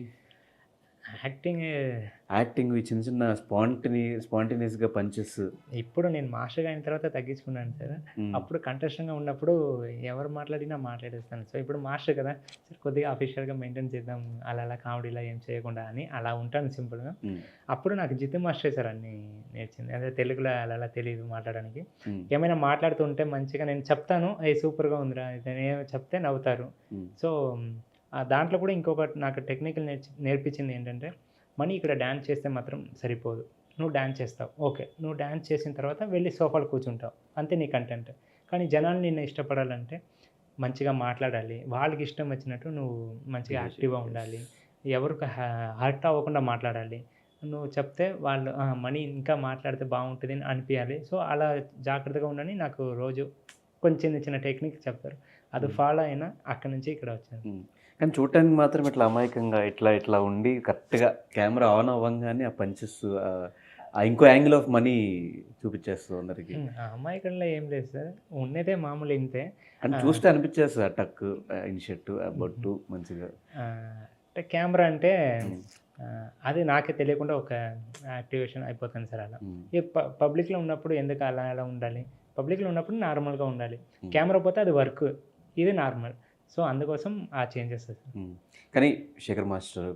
యాక్టింగ్ చిన్న చిన్న స్పాంటేనియస్గా పంచెస్. ఇప్పుడు నేను మాస్టర్గా అయిన తర్వాత తగ్గించుకున్నాను సార్. అప్పుడు కంటెస్టెంట్గా ఉన్నప్పుడు ఎవరు మాట్లాడినా మాట్లాడేస్తాను. సో ఇప్పుడు మాస్టర్ కదా సార్, కొద్దిగా అఫీషియల్గా మెయింటైన్ చేద్దాం, అలా కామెడీలా ఏం చేయకుండా అని అలా ఉంటాను సింపుల్గా. అప్పుడు నాకు జితు మాస్టర్ సార్ అన్నీ నేర్చింది. అదే తెలుగులో అలా తెలియదు మాట్లాడడానికి. ఏమైనా మాట్లాడుతుంటే మంచిగా నేను చెప్తాను, అది సూపర్గా ఉందిరా, నేను చెప్తే నవ్వుతారు. సో దాంట్లో కూడా ఇంకొకటి నాకు టెక్నికల్ నేర్పించింది ఏంటంటే, మనీ ఇక్కడ డ్యాన్స్ చేస్తే మాత్రం సరిపోదు, నువ్వు డ్యాన్స్ చేస్తావు, ఓకే, నువ్వు డ్యాన్స్ చేసిన తర్వాత వెళ్ళి సోఫాలో కూర్చుంటావు, అంతే నీ కంటెంట్. కానీ జనాలు నిన్ను ఇష్టపడాలంటే మంచిగా మాట్లాడాలి, వాళ్ళకి ఇష్టం వచ్చినట్టు నువ్వు మంచిగా యాక్టివ్గా ఉండాలి, ఎవరికి హర్ట్ అవ్వకుండా మాట్లాడాలి. నువ్వు చెప్తే వాళ్ళు మనీ ఇంకా మాట్లాడితే బాగుంటుంది అని అనిపించాలి. సో అలా జాగ్రత్తగా ఉండని నాకు రోజు కొంచెం చిన్న టెక్నిక్ చెప్తారు, అది ఫాలో అయినా అక్కడి నుంచి ఇక్కడ వచ్చాను. కానీ చూడటానికి మాత్రం ఇట్లా అమాయకంగా ఇట్లా ఉండి కరెక్ట్గా కెమెరా ఆన్ అవ్వగానే ఆ పంచెస్, ఇంకో యాంగిల్ ఆఫ్ మనీ చూపించేస్తుంది అందరికి. అమాయకంలో ఏం లేదు సార్, ఉన్నదే మామూలు ఇంతే. అంటే చూస్తే అనిపించేస్తుంది ఆ టక్, ఇన్షర్ట్, బొట్టు మంచిగా. అంటే కెమెరా అంటే అది నాకే తెలియకుండా ఒక యాక్టివేషన్ అయిపోతుంది సార్. అలా పబ్లిక్లో ఉన్నప్పుడు ఎందుకు అలా ఉండాలి, పబ్లిక్లో ఉన్నప్పుడు నార్మల్గా ఉండాలి, కెమెరా పోతే అది వర్క్, ఇది నార్మల్. సో అందుకోసం ఆ చేంజెస్. కానీ శేఖర్ మాస్టర్,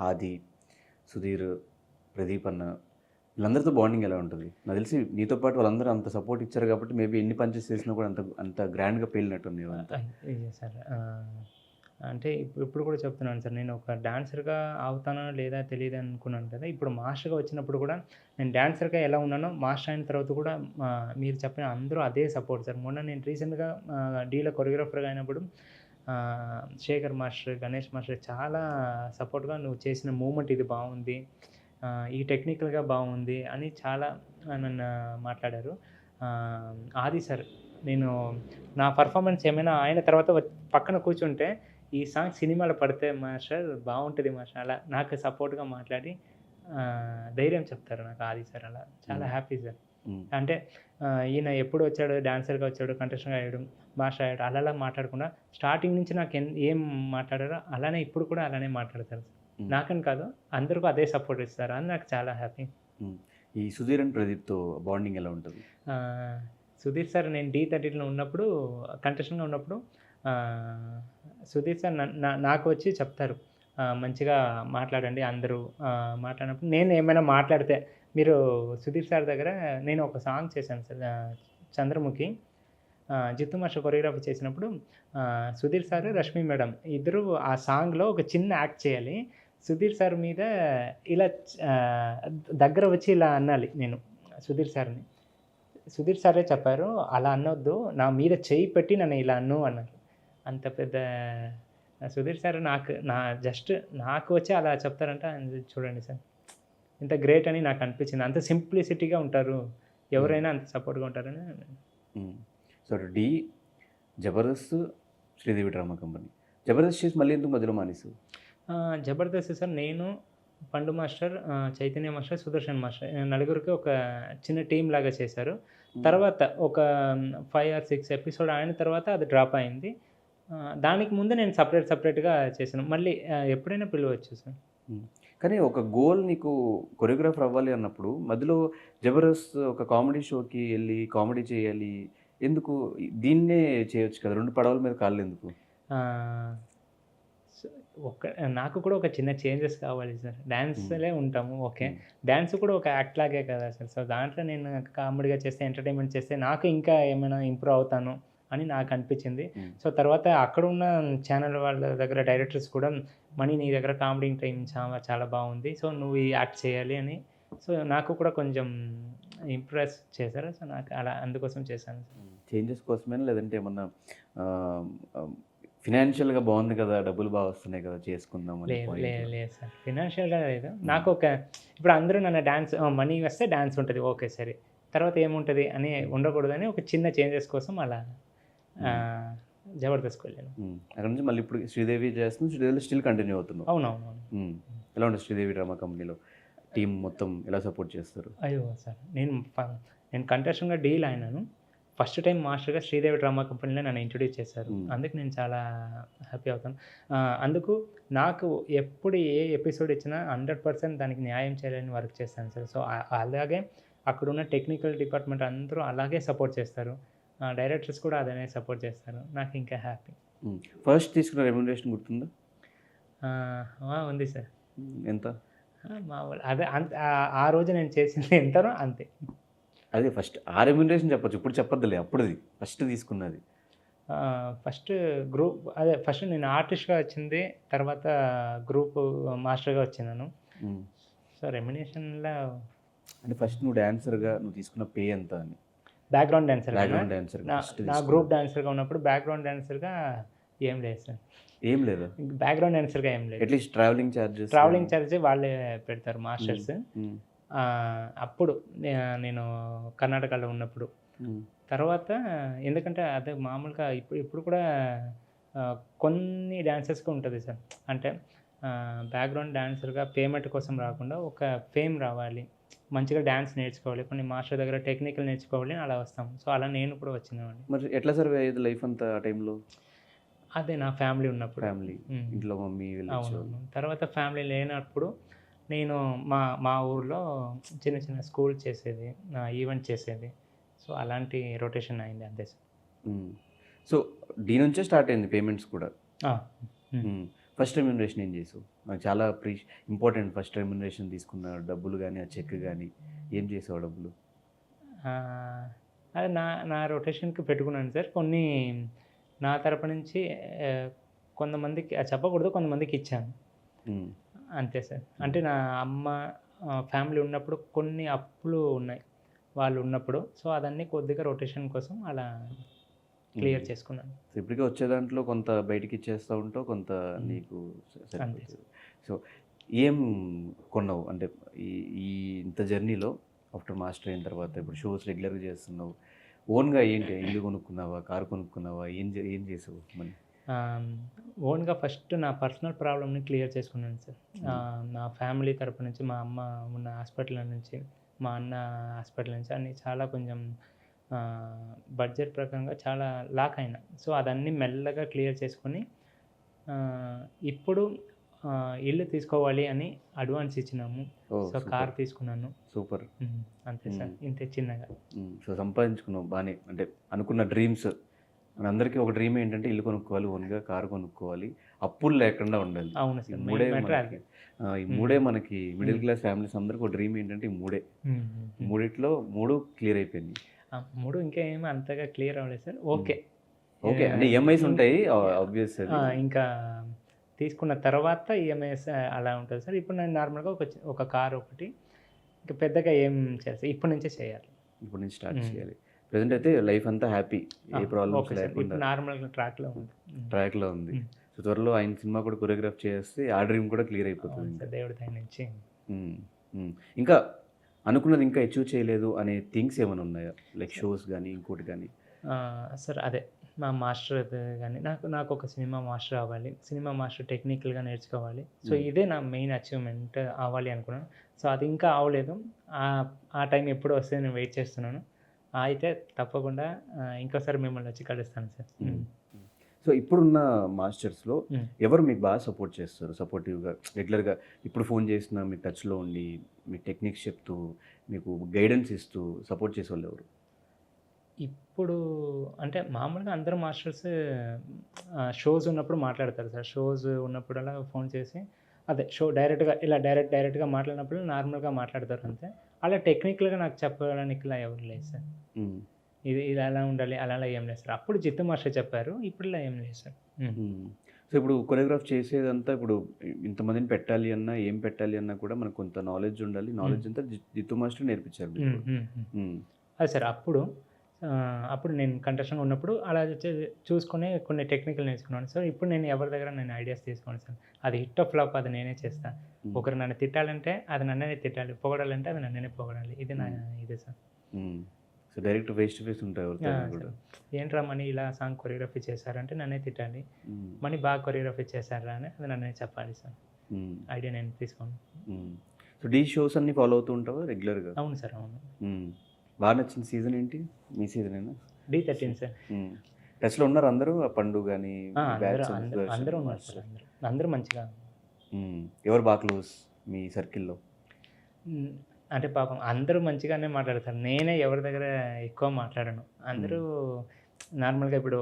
ఆది, సుధీర్, ప్రదీప్ అన్న వీళ్ళందరితో బాండింగ్ ఎలా ఉంటుంది? నాకు తెలిసి నీతో పాటు వాళ్ళందరూ అంత సపోర్ట్ ఇచ్చారు కాబట్టి మేబీ ఎన్ని పంచెస్ చేసినా కూడా అంత గ్రాండ్గా పేలినట్టుంది అంతా. సార్ అంటే ఇప్పుడు కూడా చెప్తున్నాను సార్, నేను ఒక డాన్సర్గా అవుతానో లేదా తెలియదు అనుకున్నాను కదా. ఇప్పుడు మాస్టర్గా వచ్చినప్పుడు కూడా నేను డాన్సర్గా ఎలా ఉన్నానో, మాస్టర్ అయిన తర్వాత కూడా మీరు చెప్పిన అందరూ అదే సపోర్ట్ సార్. మొన్న నేను రీసెంట్గా డీలో కొరియోగ్రాఫర్గా అయినప్పుడు శేఖర్ మాస్టర్, గణేష్ మాస్టర్ చాలా సపోర్ట్‌గా నువ్వు చేసిన మూవ్‌మెంట్ ఇది బాగుంది. ఈ టెక్నికల్‌గా బాగుంది అని చాలా నన్ను మాట్లాడారు. ఆది సార్ నేను నా పర్ఫార్మెన్స్ ఏమైనా ఆయన తర్వాత పక్కన కూర్చుంటే, "ఈ సాంగ్ సినిమాలో పడితే మాస్టర్ బావుంటది మాస్టర్" అలా నాకు సపోర్ట్‌గా మాట్లాడి ధైర్యం చెప్తారు నాకు ఆది సార్ అలా. చాలా హ్యాపీ సార్. అంటే ఈయన ఎప్పుడు వచ్చాడు, డాన్సర్‌గా వచ్చాడు, కంటెస్టెంట్‌గా అయ్యాడు, మాస్టర్ అయ్యాడు అలా మాట్లాడకుండా స్టార్టింగ్ నుంచి నాకు ఏం మాట్లాడారో అలానే ఇప్పుడు కూడా అలానే మాట్లాడతారు సార్. నాకని కాదు అందరికీ అదే సపోర్ట్ ఇస్తారు అని నాకు చాలా హ్యాపీ. ఈ సుధీర్ అండ్ ప్రదీప్‌తో బాండింగ్ ఎలా ఉంటది? సుధీర్ సార్ నేను డి30లో ఉన్నప్పుడు కంటెస్టెంట్‌గా ఉన్నప్పుడు సుధీర్ సార్ నాకు వచ్చి చెప్తారు. మంచిగా మాట్లాడండి అందరూ మాట్లాడినప్పుడు నేను ఏమైనా మాట్లాడితే మీరు సుధీర్ సార్ దగ్గర నేను ఒక సాంగ్ చేశాను సార్ 'చంద్రముఖి'. జిత్తు మాస్టర్ కొరియోగ్రఫీ చేసినప్పుడు సుధీర్ సార్, రష్మి మేడం ఇద్దరు ఆ సాంగ్‌లో ఒక చిన్న యాక్ట్ చేయాలి. సుధీర్ సార్ మీద ఇలా దగ్గర వచ్చి ఇలా అనాలి నేను సుధీర్ సార్‌ని. సుధీర్ సారే చెప్పారు, "అలా అనొద్దు. నా మీద చెయ్యి పెట్టి నన్ను ఇలా అను" అన్నారు. అంత పెద్ద సుధీర్ సార్ నాకు వచ్చి అలా చెప్తారంటే చూడండి సార్. ఇంత గ్రేట్ అని నాకు అనిపించింది. అంత సింప్లిసిటీగా ఉంటారు. ఎవరైనా అంత సపోర్ట్‌గా ఉంటారని. సో డి, జబర్దస్త్, శ్రీదేవి డ్రామా కంపెనీ. జబర్దస్త్ చేసి మళ్ళీ ఎందుకు మధ్యలో మానేసావు? జబర్దస్త్ సార్ నేను, Pandu master, Chaitanya master, Sudarshan master నలుగురికి ఒక చిన్న టీమ్ లాగా చేశారు. తర్వాత ఒక 5 ఆర్ 6 ఎపిసోడ్ అయిన తర్వాత అది డ్రాప్ అయింది. దానికి ముందు నేను సెపరేట్‌గా చేశాను. మళ్ళీ ఎప్పుడైనా పిలవచ్చు సార్. కానీ ఒక గోల్ నీకు కొరియోగ్రాఫర్ అవ్వాలి అన్నప్పుడు మధ్యలో జబర్దస్త్ ఒక కామెడీ షోకి వెళ్ళి కామెడీ చేయాలి. ఎందుకు దీన్నే చేయొచ్చు కదా! 2 పడవల మీద కాళ్ళెందుకు? నాకు కూడా ఒక చిన్న చేంజెస్ కావాలి సార్. డాన్స్‌లే ఉంటాము ఓకే. డాన్స్ కూడా ఒక యాక్ట్ లాగే కదా సార్. సో దాంట్లో నేను కామెడీగా చేస్తే, ఎంటర్‌టైన్‌మెంట్ చేస్తే నాకు ఇంకా ఏమైనా ఇంప్రూవ్ అవుతాను అని నాకు అనిపించింది. సో తర్వాత అక్కడున్న ఛానల్ వాళ్ళ దగ్గర డైరెక్టర్స్ కూడా మణి నీ దగ్గర కామెడీ టైం చాలా బాగుంది. సో నువ్వు ఈ యాక్ట్ చేయాలి అని సో నాకు కూడా కొంచెం ఇంప్రెస్ చేశారు. సో నాకు అలా అందుకోసం చేశాను. చేంజెస్ కోసమేనా లేదంటే ఏమన్నా ఫినాన్షియల్‌గా బాగుంది కదా! డబ్బులు బాగా వస్తున్నాయి కదా! చేసుకుందాం అని లేదు సార్. ఫినాన్షియల్‌గా లేదు. నాకు ఇప్పుడు అందరూ నన్ను మనీ వస్తే డాన్స్ ఉంటది. ఓకే సరే. తర్వాత ఏముంటది అని ఉండకూడదని ఒక చిన్న చేంజెస్ కోసం అలా జబర్దస్త్‌కి వెళ్ళాను. అక్కడ నుంచి మళ్ళీ ఇప్పుడు శ్రీదేవి చేస్తున్నావు. శ్రీదేవిలో స్టిల్ కంటిన్యూ అవుతున్నావు. అవునవును. ఎలా ఉంటుంది శ్రీదేవి డ్రామా కంపెనీలో టీమ్ మొత్తం ఎలా సపోర్ట్ చేస్తారు? అయ్యో సార్ నేను కంటెస్టెంట్‌గా డీల్ అయినాను. ఫస్ట్ టైం మాస్టర్‌గా శ్రీదేవి డ్రామా కంపెనీలో నన్ను ఇంట్రొడ్యూస్ చేశారు. అందుకు నేను చాలా హ్యాపీ అవుతాను. అందుకు నాకు ఎప్పుడు ఏ ఎపిసోడ్ ఇచ్చినా 100% దానికి న్యాయం చేయాలని వర్క్ చేస్తాను సార్. సో అలాగే అక్కడున్న టెక్నికల్ డిపార్ట్మెంట్ అందరూ అలాగే సపోర్ట్ చేస్తారు. డైరెక్టర్స్ కూడా అదనే సపోర్ట్ చేస్తారు. నాకు ఇంకా హ్యాపీ. ఫస్ట్ తీసుకున్న రెమ్యునరేషన్ గుర్తుందా? ఉంది సార్. ఎంత? మామూలు అదే ఆ రోజు నేను చేసింది ఎంతనో అంతే. అదే ఫస్ట్ ఆ రెమ్యునరేషన్ చెప్పొచ్చు. ఇప్పుడు చెప్పొద్దులే. అప్పుడుది ఫస్ట్ తీసుకున్నది. ఫస్ట్ నేను ఆర్టిస్ట్‌గా వచ్చింది. తర్వాత గ్రూప్ మాస్టర్‌గా వచ్చినాను. సో రెమ్యునరేషన్‌లో అంటే ఫస్ట్ నువ్వు డాన్సర్‌గా నువ్వు తీసుకున్న పే ఎంత అని? Background dancer. నా గ్రూప్ డాన్సర్‌గా ఉన్నప్పుడు బ్యాక్‌గ్రౌండ్ డాన్సర్‌గా ఏం లేదు సార్. ఏం లేదా? బ్యాక్‌గ్రౌండ్ డాన్సర్‌గా ఏం లేదు. అట్లీస్ట్ ట్రావెలింగ్ చార్జెస్ వాళ్ళే పెడతారు మాస్టర్స్. అప్పుడు నేను కర్ణాటకలో ఉన్నప్పుడు. తర్వాత ఎందుకంటే అదే మామూలుగా ఇప్పుడు కూడా కొన్ని డాన్సర్స్‌కి ఉంటుంది సార్. అంటే బ్యాక్‌గ్రౌండ్ డాన్సర్‌గా పేమెంట్ కోసం రాకుండా ఒక ఫేమ్ రావాలి. మంచిగా డాన్స్ నేర్చుకోవాలి. కొన్ని మాస్టర్ దగ్గర టెక్నికల్ నేర్చుకోవాలి అని అలా వస్తాం. సో అలా నేను కూడా వచ్చినవాడిని. మరి ఎట్లా సర్వే అయ్యేది లైఫ్ అంతా ఆ టైంలో? అదే నా ఫ్యామిలీ ఉన్నప్పుడు. ఇంట్లో మమ్మీ అవును. తర్వాత ఫ్యామిలీ లేనప్పుడు నేను మా ఊర్లో చిన్న స్కూల్ చేసేది, ఈవెంట్ చేసేది. సో అలాంటి రొటేషన్ అయింది అంతే సార్. సో దీని నుంచే స్టార్ట్ అయింది పేమెంట్స్ కూడా. ఫస్ట్ రెమ్యునరేషన్ ఏం చేసావు? నాకు చాలా ఇంపార్టెంట్ ఫస్ట్ రెమ్యునరేషన్ తీసుకున్న డబ్బులు కానీ ఆ చెక్ కానీ ఏం చేసావు డబ్బులు? అది నా రొటేషన్‌కి పెట్టుకున్నాను సార్. కొన్ని నా తరపు నుంచి కొంతమందికి చెప్పకూడదు, కొంతమందికి ఇచ్చాను. అంతే సార్. అంటే నా అమ్మ ఫ్యామిలీ ఉన్నప్పుడు కొన్ని అప్పులు ఉన్నాయి వాళ్ళు ఉన్నప్పుడు. సో అదన్నీ కొద్దిగా రొటేషన్ కోసం అలా క్లియర్ చేసుకున్నాను. సో ఇప్పటికే వచ్చే దాంట్లో కొంత బయటికి ఇచ్చేస్తూ ఉంటావు, కొంత నీకు అంతే. సరిపోతుంది. సో ఏం కొన్నావు అంటే ఈ ఈ ఇంత జర్నీలో ఆఫ్టర్ మాస్టర్ అయిన తర్వాత ఇప్పుడు షోస్ రెగ్యులర్గా చేస్తున్నావు, ఓన్గా ఏంటి ఇల్లు కొనుక్కున్నావా, కారు కొనుక్కున్నావా, ఏం చేసావు మనీ? ఓన్గా ఫస్ట్ నా పర్సనల్ ప్రాబ్లమ్ని క్లియర్ చేసుకున్నాను సార్. నా ఫ్యామిలీ తరపు నుంచి, మా అమ్మ ఉన్న హాస్పిటల్ నుంచి, మా అన్న హాస్పిటల్ నుంచి అన్నీ చాలా కొంచెం బడ్జెట్ ప్రకారంగా చాలా లాక్ అయినా. సో అదన్నీ మెల్లగా క్లియర్ చేసుకొని ఇప్పుడు ఇల్లు తీసుకోవాలి అని అడ్వాన్స్ ఇచ్చినాము. సో కార్ తీసుకున్నాను. సూపర్. అంతే సార్, ఇంతే చిన్నగా. సో సంపాదించుకున్నావు బాగానే, అంటే అనుకున్న డ్రీమ్స్. మనందరికీ ఒక డ్రీమ్ ఏంటంటే ఇల్లు కొనుక్కోవాలి, ఓన్గా కారు కొనుక్కోవాలి, అప్పులు లేకుండా ఉండాలి. అవును సార్, ఈ మూడే మనకి మిడిల్ క్లాస్ ఫ్యామిలీస్ అందరికీ ఒక డ్రీమ్ ఏంటంటే ఈ మూడే. మూడిట్లో 3 క్లియర్ అయిపోయింది. 3 ఇంకా ఏమీ అంతగా క్లియర్ అవ్వలేదు సార్. ఓకే అంటే ఈఎంఐస్ ఉంటాయి ఆబ్వియస్. ఇంకా తీసుకున్న తర్వాత ఈఎంఐస్ అలా ఉంటుంది సార్. ఇప్పుడు నేను నార్మల్గా ఒక కార్ ఒకటి, ఇంకా పెద్దగా ఏం చేయాలి, ఇప్పటి నుంచే చేయాలి. ఇప్పుడు నుంచి స్టార్ట్ చేయాలి. ప్రెసెంట్ అయితే లైఫ్ అంతా హ్యాపీ, ఏ ప్రాబ్లమ్స్ లేకుండా నార్మల్గా ట్రాక్లో ఉంది. సో త్వరలో ఆయన సినిమా కూడా కొరియోగ్రాఫ్ చేస్తే ఆ డ్రీమ్ కూడా క్లియర్ అయిపోతుంది దేవుడి దయ నుంచి. ఇంకా అనుకున్నది ఇంకా అచీవ్ చేయలేదు అనే థింగ్స్ ఏమైనా ఉన్నాయా, లైక్ షోస్ కానీ ఇంకోటి కానీ? సార్ అదే మా మాస్టర్ కానీ నాకు ఒక సినిమా మాస్టర్ అవ్వాలి, సినిమా మాస్టర్ టెక్నికల్గా నేర్చుకోవాలి. సో ఇదే నా మెయిన్ అచీవ్మెంట్ అవ్వాలి అనుకున్నాను. సో అది ఇంకా అవ్వలేదు. ఆ టైం ఎప్పుడు వస్తే నేను వెయిట్ చేస్తున్నాను. అయితే తప్పకుండా ఇంకోసారి మిమ్మల్ని వచ్చి కలుస్తాను సార్. సో ఇప్పుడున్న మాస్టర్స్లో ఎవరు మీకు బాగా సపోర్ట్ చేస్తారు, సపోర్టివ్గా రెగ్యులర్గా ఇప్పుడు ఫోన్ చేసినా మీకు టచ్లో ఉండి మీ టెక్నిక్స్ చెప్తూ మీకు గైడెన్స్ ఇస్తూ సపోర్ట్ చేసేవాళ్ళు ఎవరు? ఇప్పుడు అంటే మామూలుగా అందరూ మాస్టర్స్ షోస్ ఉన్నప్పుడు మాట్లాడతారు సార్. షోస్ ఉన్నప్పుడల్లా ఫోన్ చేసి అదే షో డైరెక్ట్గా మాట్లాడినప్పుడు నార్మల్గా మాట్లాడతారు అంతే. అలా టెక్నికల్గా నాకు చెప్పడానికి ఇలా ఎవరు లేదు సార్. ఇది ఇలా ఎలా ఉండాలి అలా ఏం లేదు సార్. అప్పుడు జిత్తు మాస్టర్ చెప్పారు, ఇప్పుడు ఇలా ఏం లేదు సార్. సో ఇప్పుడు కొరియోగ్రాఫ్ చేసేదంతా ఇప్పుడు ఇంతమందిని పెట్టాలి అన్నా ఏం పెట్టాలి అన్నా కూడా మనకు కొంత నాలెడ్జ్ ఉండాలి. నాలెడ్జ్ అంతా జిత్తు మాస్టర్ నేర్పించారు. అదే సార్, అప్పుడు నేను కంటెస్టెంట్గా ఉన్నప్పుడు అలా చూసుకొని కొన్ని టెక్నికల్ నేర్చుకున్నాను సార్. ఇప్పుడు నేను ఎవరి దగ్గర నేను ఐడియాస్ తీసుకోండి సార్. అది హిట్ ఆఫ్ ఫ్లాప్ అది నేనే చేస్తాను. ఒకరు నన్ను తిట్టాలంటే అది నన్నే తిట్టాలి, పొగడాలంటే అది నన్నే పొగడాలి. ఇది ఇదే sir. So direct face to face ఉంటాయి. ఏంట్రా మనీ ఇలా సాంగ్ కొరియోగ్రఫీ చేశారంటే నన్నే తిట్టాలి, మనీ బాగా కొరియోగ్రఫీ చేశారా అని అది నన్నే చెప్పాలి సార్. ఐడియా నేను తీసుకోండి. సో డీ షోస్ అన్ని ఫాలో అవుతూ ఉంటావా రెగ్యులర్గా? అవును సార్, అవును. బాగా నచ్చిన సీజన్ ఏంటి? మీ సీజన్ అయినా D13 సార్. టచ్లో ఉన్నారు అందరూ? ఆ పండు కానీ అందరూ ఉన్నారు సార్, అందరూ మంచిగా. ఎవరు బాగా క్లోజ్ మీ సర్కిల్లో? అంటే పాపం అందరూ మంచిగానే మాట్లాడతారు, నేనే ఎవరి దగ్గర ఎక్కువ మాట్లాడను. అందరూ నార్మల్గా ఇప్పుడు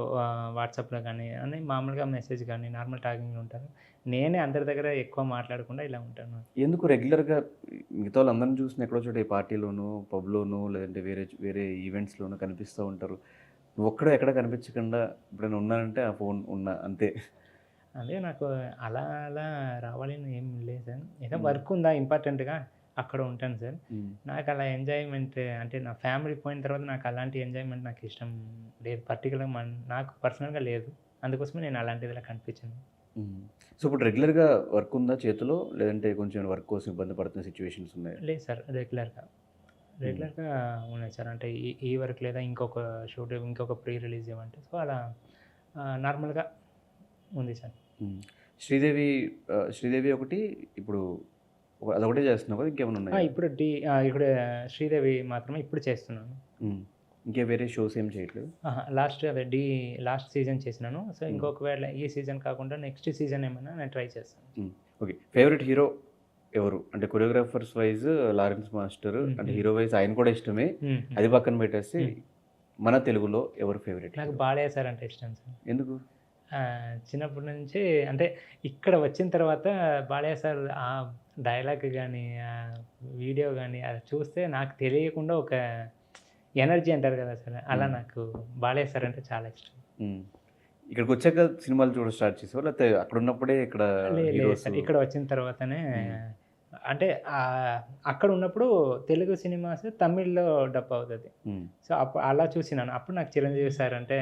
వాట్సాప్లో కానీ అని మామూలుగా మెసేజ్ కానీ నార్మల్ టాకింగ్ ఉంటారు. నేనే అందరి దగ్గర ఎక్కువ మాట్లాడకుండా ఇలా ఉంటాను. ఎందుకు రెగ్యులర్గా మిగతా వాళ్ళు అందరిని చూసిన ఎక్కడో చోట ఈ పార్టీలోనూ పబ్లోనూ లేదంటే వేరే ఈవెంట్స్లోనూ కనిపిస్తూ ఉంటారు, నువ్వు ఒక్కడే ఎక్కడ కనిపించకుండా ఎప్పుడైనా ఉన్నానంటే ఆ ఫోన్ ఉన్నా అంతే? అదే నాకు అలా రావాలని ఏం లేదు సార్. ఏదో వర్క్ ఉందా ఇంపార్టెంట్గా అక్కడ ఉంటాను సార్. నాకు అలా ఎంజాయ్మెంట్ అంటే నా ఫ్యామిలీ పోయిన తర్వాత నాకు అలాంటి ఎంజాయ్మెంట్ నాకు ఇష్టం లేదు, పర్టికులర్గా నాకు పర్సనల్గా లేదు. అందుకోసమే నేను అలాంటిది ఇలా కనిపించాను. సో ఇప్పుడు రెగ్యులర్గా వర్క్ ఉందా చేతిలో, లేదంటే కొంచెం వర్క్ కోసం ఇబ్బంది పడుతున్న సిచ్యువేషన్స్ ఉన్నాయి? లేదు సార్, రెగ్యులర్గా ఉన్నాయి సార్. అంటే ఈ వర్క్ లేదా ఇంకొక షూట్ ఇంకొక ప్రీ రిలీజ్ ఇవ్వంటే సో అలా నార్మల్గా ఉంది సార్. శ్రీదేవి ఒకటి ఇప్పుడు అదొకటే చేస్తున్నావు కదా, ఇంకేమైనా ఉన్నాయి? ఇప్పుడు శ్రీదేవి మాత్రమే ఇప్పుడు చేస్తున్నాను. ఇంకే వేరే షోస్ ఏం చేయట్లేదు? లాస్ట్ సీజన్ చేసినాను. సో ఇంకొకవేళ ఈ సీజన్ కాకుండా నెక్స్ట్ సీజన్ ఏమైనా నేను ట్రై చేస్తాను. ఓకే, ఫేవరెట్ హీరో ఎవరు? అంటే కొరియోగ్రాఫర్స్ వైజ్ లారెన్స్ మాస్టర్, అంటే హీరో వైజ్ ఆయన కూడా ఇష్టమే, అది పక్కన పెట్టేసి మన తెలుగులో ఎవరు ఫేవరెట్? నాకు బాలయ్య సార్ అంటే ఇష్టం సార్. ఎందుకు? చిన్నప్పటి నుంచి అంటే ఇక్కడ వచ్చిన తర్వాత బాలయ్య సార్ ఆ డైలాగ్ కానీ ఆ వీడియో కానీ అది చూస్తే నాకు తెలియకుండా ఒక ఎనర్జీ అంటారు కదా సార్, అలా నాకు బాలయ్య సార్ అంటే చాలా ఇష్టం. ఇక్కడికి వచ్చాక సినిమాలు చూడ స్టార్ట్ చేసేవారు లేకపోతే అక్కడ ఉన్నప్పుడే ఇక్కడ ఇక్కడ వచ్చిన తర్వాతనే అంటే అక్కడ ఉన్నప్పుడు తెలుగు సినిమాస్ తమిళ్లో డబ్ అవుతది. సో, అలా చూసినాను. అప్పుడు నాకు చిరంజీవి సార్ అంటే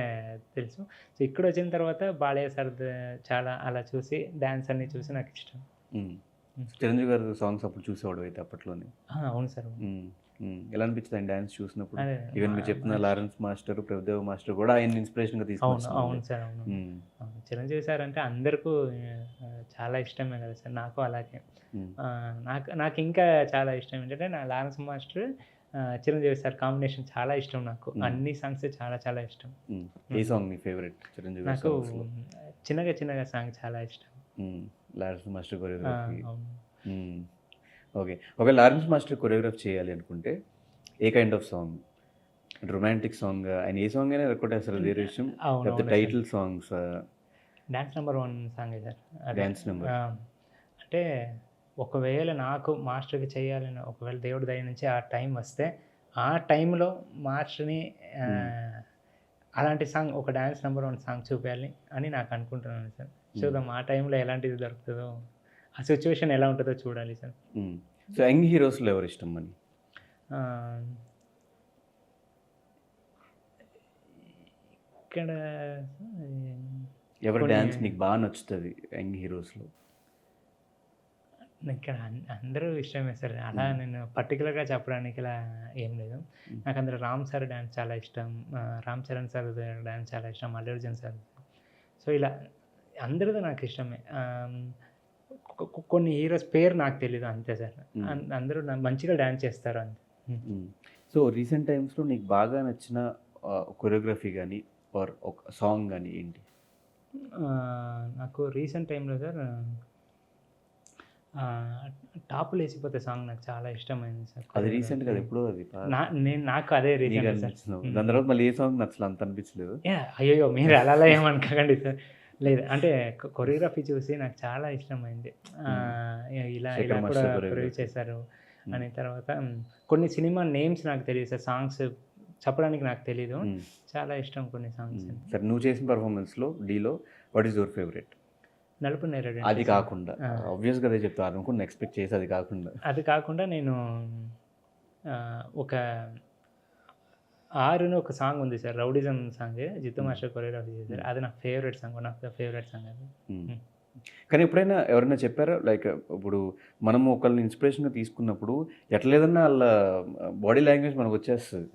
తెలుసు. సో, ఇక్కడొచ్చిన తర్వాత బాలయ్య సార్‌ది చాలా అలా చూసి డాన్స్ అన్నీ చూసి నాకిష్టం. చిరంజీవి గారి సాంగ్స్ అప్పుడు చూసేవాడివి అయితే అప్పట్లోనే. అవును సార్. ఎలా అనిపించింది ఆయన డాన్స్ చూసినప్పుడు? అదే ఈవెన్ మీరు చెప్తున్న లారెన్స్ మాస్టర్, ప్రభుదేవ మాస్టర్ కూడా ఆయన్ని ఇన్స్పిరేషన్‌గా అవును. తీసుకొచ్చిన అవును వాళ్ళే. సార్. అవును. హ్మ్. అవును. చిరంజీవి సార్ అంటే అందరికీ చాలా ఇష్టమే కదా సార్! నాకు అలాగే. హ్మ్. నాకింకా చాలా ఇష్టం ఏంటంటే, నా Lawrence master, Chiranjeevi sir combination చాలా ఇష్టం నాకు. అన్ని సాంగ్స్ చాలా చాలా ఇష్టం. ఏ సాంగ్ నీ ఫేవరెట్ చిరంజీవి గారి నాకు సాంగ్స్‌లో? 'చిన్నగా చిన్నగా' సాంగ్ చాలా ఇష్టం. లారెన్స్ మాస్టర్ ఆ! కొరియోగ్రఫీ. అవును. ఓకే. ఒకవేళ లారెన్స్ మాస్టర్ కొరియోగ్రాఫ్ చేయాలి అనుకుంటే ఏ కైండ్ ఆఫ్ సాంగ్? రొమాంటిక్ సాంగా? ఆయన ఏ సాంగ్ అయినా కొట్టేస్తారు అది వేరే విషయం. లేకపోతే అవునవును సార్. టైటిల్ సాంగ్సా? డాన్స్ నంబర్ 1 సాంగే సార్. అదే. Dance number. అంటే ఒకవేళ నాకు మాస్టర్‌కి చేయాలని ఒకవేళ దేవుడి దయ నుంచి ఆ టైం వస్తే, ఆ టైంలో మాస్టర్‌ని ఆహ్, అలాంటి సాంగ్ ఒక డాన్స్ నంబర్ 1 సాంగ్ చూపియాలి అని నాకు అనుకుంటున్నాను సార్. చూద్దాం ఆ టైంలో ఎలాంటిది దొరుకుతదో, ఆ సిట్యుయేషన్ ఎలా ఉంటదో చూడాలి సార్. సో, యంగ్ హీరోస్‌లో ఎవరిష్టం మరి? ఆహ్, ఇక్కడ ఎవరి కొన్ని డాన్స్ నీకు బాగా నచ్చుతది యంగ్ హీరోస్‌లో? ఇక్కడ అందరూ ఇష్టమే సార్. అలా హ్మ్. నేను పర్టిక్యులర్‌గా చెప్పడానికి ఇలా ఏం లేదు. హ్మ్. నాకు అందులో రామ్ సార్ డాన్స్ చాలా ఇష్టం. రామ్ చరణ్ సార్ డాన్స్ చాలా ఇష్టం. అల్లు అర్జున్ సార్. సో, ఇలా అందరిది నాకు ఇష్టమే. కొన్ని హీరోస్ పేరు నాకు తెలీదు అంతే సార్. అందరూ మంచిగా డాన్స్ చేస్తారు అంతే. సో, రీసెంట్ టైమ్స్‌లో నీకు బాగా నచ్చిన కొరియోగ్రఫీ గాని ఆర్ ఒక సాంగ్ గాని ఏంటి? నాకు రీసెంట్ టైమ్‌లో సార్ 'టాపులేసిపోతే' సాంగ్ నాకు చాలా ఇష్టమైంది సార్. అది రీసెంట్ కొరియోగ్రఫీ. కదా ఎప్పుడో అది నాకు అదే నీకు రీసెంట్ సార్. అనిపించింది. దాని తర్వాత మళ్ళీ ఏ సాంగ్ నచ్చలే అంత అనిపించలేదు? అయ్యయ్యో! మీరు అలా ఏమనుకోకండి సార్. లేదు. అంటే కొరియోగ్రఫీ చూసి నాకు చాలా ఇష్టమైంది. ఇలా ఇలా శేఖర్ కూడా మాస్టర్ కొరియోగ్రఫీ కొరియోగ్రఫీ. చేశారు అని. తర్వాత కొన్ని సినిమా నేమ్స్ నాకు తెలీదు సార్. సాంగ్స్ చెప్పడానికి నాకు తెలీదు. చాలా ఇష్టం కొన్ని సాంగ్స్. సరే నువ్వు చేసిన పెర్ఫార్మన్స్‌లో 'డీలో' వాట్ ఈస్ యువర్ ఫేవరెట్? 'నలుపు నేరేడు' అది సాంగ్. కాకుండా ఆబ్వియస్‌గా అదే చెప్తా అనుకున్నా ఎక్స్‌పెక్ట్ చేసి అది కాకుండా. అది కాకుండా నేను ఒక 'ఆరు'ని ఒక సాంగ్ ఉంది సార్. 'రౌడిజం' సాంగ్ జిత్తు మాస్టర్ కొరియోగ్రఫీ చేశారు. అది నా favourite song. One of the favourite song అది. కానీ ఎప్పుడైనా ఎవరైనా చెప్పారా? లైక్ ఇప్పుడు మనము ఒకళ్ళని ఇన్‌స్పిరేషన్‌గా తీసుకున్నప్పుడు ఎట్లా లేదన్నా ఆళ్ళ బాడీ లాంగ్వేజ్ మనకొచ్చేస్తది.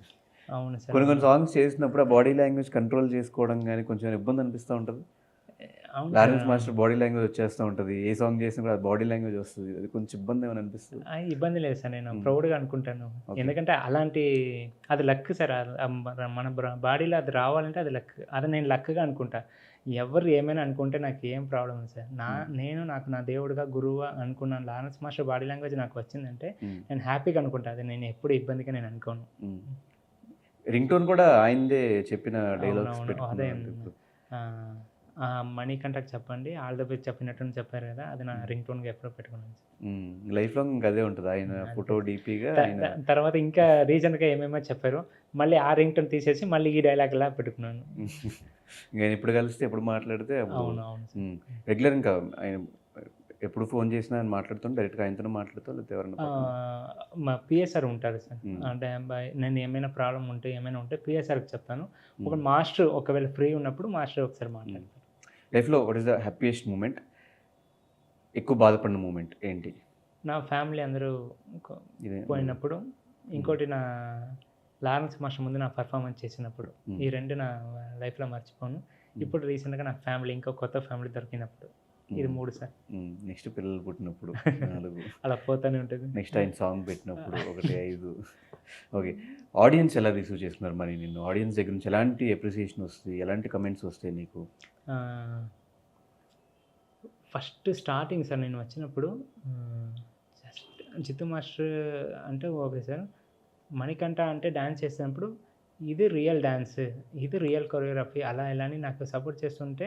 అవును సార్. కొన్ని కొన్ని సాంగ్స్ చేసినప్పుడు ఆ బాడీ లాంగ్వేజ్ కంట్రోల్ చేసుకోవడం గాని కొంచెం ఇబ్బంది అనిపిస్తా ఉంటది. అవును Lawrence sir. Master body language వచ్చేస్తా ఉంటది. ఏ సాంగ్ చేసినా కూడా బాడీ లాంగ్వేజ్ వస్తది. అది కొంచెం ఇబ్బంది ఏమైనా అనిపిస్తదా? ఇబ్బంది లేదు సార్. నేను ప్రౌడ్‌గా అనుకుంటాను. ఓకే. ఎందుకంటే అలాంటి అది లక్ సార్. మన బాడీలో అది రావాలంటే అది లక్. అది నేను లక్‌గా అనుకుంటా. ఎవరు ఏమైనా అనుకుంటే నాకేం ప్రాబ్లమ్ లేదు సార్. నాకు నా దేవుడుగా, గురువుగా అనుకున్న లారెన్స్ మాస్టర్ బాడీ లాంగ్వేజ్ నాకు వచ్చిందంటే నేను హ్యాపీగా అనుకుంటా. అది నేను ఎప్పుడు ఇబ్బందిగా నేను అనుకోను. రింగ్ టోన్ కూడా ఆయనదే చెప్పిన డైలాగ్స్ అవునవును. అదే పెట్టుకున్నారంట ఇప్పుడు. మణికంఠకి చెప్పండి. ఆల్ ద బెస్ట్ చెప్పినట్టు చెప్పారు కదా! అది నా రింగ్ టోన్‌గా ఎప్పుడో పెట్టుకున్నాను సార్. లైఫ్ లాంగ్ ఇంక అదే ఉంటది. ఆయన అంతే ఫోటో సార్. డీపీగా త ఆయన త తర్వాత ఇంకా రీసెంట్‌గా ఏమేమో చెప్పారు. మళ్ళీ ఆ రింగ్ టోన్ తీసేసి మళ్ళీ ఈ డైలాగ్‌లా పెట్టుకున్నాను. ఇంక ఎప్పుడు కలిస్తే ఎప్పుడు మాట్లాడితే అప్పుడు అవును. అవును సార్. రెగ్యులర్ ఇంకా ఆయన ఎప్పుడు ఫోన్ చేసినా ఆయన మాట్లాడుతాను డైరెక్ట్‌గా ఆయనతోనే మాట్లాడతావా? లేకపోతే ఎవరైనా పక్కన? మా పిఎస్ఆర్ ఉంటారు సార్. హ్మ్. అంటే నేను ఏమైనా ప్రాబ్లమ్ ఉంటే ఏమైనా ఉంటే పిఎస్ఆర్‌కి చెప్తాను. ఒక మాస్టర్ ఒకవేళ ఫ్రీ ఉన్నప్పుడు మాస్టర్ ఒకసారి మాట్లాడతారు. లైఫ్‌లో what is the happiest moment? ఎక్కువ బాధపడిన మూమెంట్ ఏంటి? నా ఫ్యామిలీ అందరూ ఇదే పోయినప్పుడు, ఇంకోటి నా లారెన్స్ మాస్టర్ ముందు నా పెర్ఫార్మన్స్ చేసినప్పుడు. ఈ 2 నా లైఫ్‌లో మర్చిపోను. ఇప్పుడు రీసెంట్‌గా నాకు ఫ్యామిలీ ఇంకో కొత్త ఫ్యామిలీ దొరికినప్పుడు. ఇది 3 సార్. నెక్స్ట్ పిల్లలు పుట్టినప్పుడు 4 అలా పోతానే ఉంటుంది. నెక్స్ట్ ఆయన సాంగ్ పెట్టినప్పుడు 1, 5 ఓకే. ఆడియన్స్ ఎలా రిసీవ్ చేసుకున్నారు మరి నిన్ను? ఆడియన్స్ దగ్గర నుంచి ఎలాంటి అప్రిసియేషన్ వస్తది? ఎలాంటి కమెంట్స్ వస్తాయి నీకు? ఫస్ట్ స్టార్టింగ్ సార్ నేను వచ్చినప్పుడు జస్ట్ జిత్తు మాస్టర్ అంటే ఓకే సార్. మణికంఠ అంటే డాన్స్ చేసేటప్పుడు ఇది రియల్ డాన్స్. ఇది రియల్ కొరియోగ్రఫీ అలా ఇలా అని నాకు సపోర్ట్ చేస్తుంటే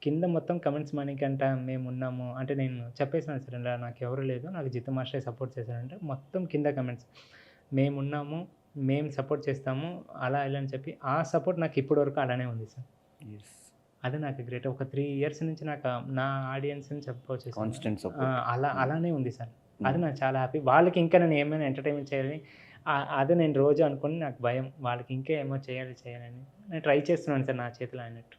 కింద మొత్తం కమెంట్స్ మణికంఠ మేమున్నాము. అంటే నేను చెప్పేసాను సార్ ఇలా నాకెవరు లేదు. నాకు జిత్తు మాస్టరే సపోర్ట్ చేశారంటే మొత్తం కింద కమెంట్స్. మేమున్నాము. మేము సపోర్ట్ చేస్తాము. అలా ఇలా అని చెప్పి ఆ సపోర్ట్ నాకు ఇప్పటి వరకు అలానే ఉంది సార్. యెస్. అది నాకు గ్రేట్. ఒక 3 ఇయర్స్ నుంచి నాకు నా ఆడియన్స్‌ని చెప్పుకోవచ్చు సార్. Constant support. అలానే ఉంది సార్. అది నాకు చాలా హ్యాపీ. వాళ్ళకి ఇంకా నేను ఏమైనా ఎంటర్‌టైన్‌మెంట్ చేయాలి. అదే నేను రోజు అనుకుని నాకు భయం. వాళ్ళకి ఇంకా ఏమో చేయాలని. నేను ట్రై చేస్తున్నాను సార్ నా చేతిలో అయినట్టు.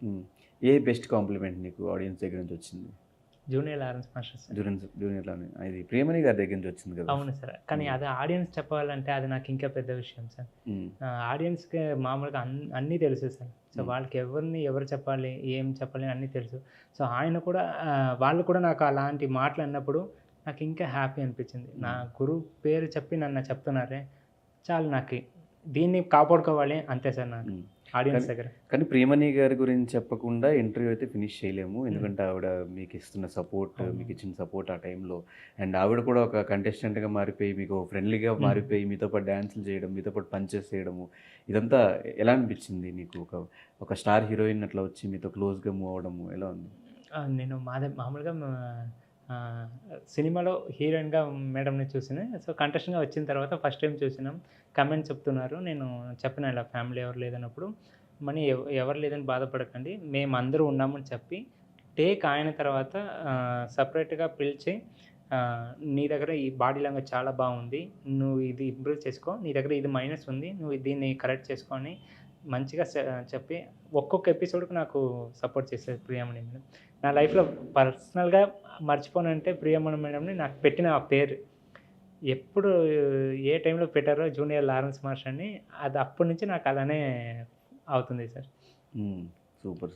ఏ బెస్ట్ కాంప్లిమెంట్ నీకు ఆడియన్స్ దగ్గర నుంచి వచ్చింది? Junior Lawrence master sir. జూనియర్‌లోనే అది ప్రియమణి గారి దగ్గర నుంచి వచ్చింది కదా? అవును సార్. కానీ అది ఆడియన్స్ చెప్పాలంటే అది నాకు ఇంకా పెద్ద విషయం సార్. ఆడియన్స్‌కి మామూలుగా అన్నీ తెలుసు సార్. సో వాళ్ళకి ఎవరు చెప్పాలి, ఏం చెప్పాలి అన్నీ తెలుసు. సో ఆయన కూడా వాళ్ళు కూడా నాకు అలాంటి మాటలు అన్నప్పుడు నాకు ఇంకా హ్యాపీ అనిపించింది. నా గురువు పేరు చెప్పి నన్ను చెప్తున్నారే చాలు, నాకు దీన్ని కాపాడుకోవాలి అంతే సార్ నాకు ఆడియన్స్ దగ్గర. కానీ ప్రియమణి గారి గురించి చెప్పకుండా ఇంటర్వ్యూ అయితే ఫినిష్ చేయలేము. ఎందుకంటే ఆవిడ మీకు ఇస్తున్న సపోర్ట్, మీకు ఇచ్చిన సపోర్ట్ ఆ టైంలో, అండ్ ఆవిడ కూడా ఒక కంటెస్టెంట్గా మారిపోయి మీకు ఫ్రెండ్లీగా మారిపోయి మీతో పాటు డ్యాన్సులు చేయడం, మీతో పాటు పంచెస్ చేయడము, ఇదంతా ఎలా అనిపించింది నీకు? ఒక స్టార్ హీరోయిన్ అట్లా వచ్చి మీతో క్లోజ్గా మూవ్ అవ్వడము ఎలా ఉంది? నేను మామూలుగా సినిమాలో హీరోయిన్గా మేడంని చూసిన. సో కంటెస్టెంట్గా వచ్చిన తర్వాత ఫస్ట్ టైం చూసినాం. కమెంట్స్ చెప్తున్నారు. నేను చెప్పిన ఇలా ఫ్యామిలీ ఎవరు లేదన్నప్పుడు, మనీ ఎవరు లేదని బాధపడకండి, మేము అందరూ ఉన్నామని చెప్పి టేక్ అయిన తర్వాత సపరేట్గా పిలిచి నీ దగ్గర ఈ బాడీ లాంగ్వేజ్ చాలా బాగుంది, నువ్వు ఇది ఇంప్రూవ్ చేసుకో, నీ దగ్గర ఇది మైనస్ ఉంది, నువ్వు దీన్ని కరెక్ట్ చేసుకొని మంచిగా చెప్పి ఒక్కొక్క ఎపిసోడ్కి నాకు సపోర్ట్ చేసేది ప్రియమణి మేడం. నా లైఫ్లో పర్సనల్గా మర్చిపోనంటే ప్రియమణి మేడంని నాకు పెట్టిన ఆ పేరు ఎప్పుడు ఏ టైంలో పెట్టారో జూనియర్ లారెన్స్ మాస్టర్ అని, అది అప్పటి నుంచి నాకు అలానే అవుతుంది సార్. సూపర్.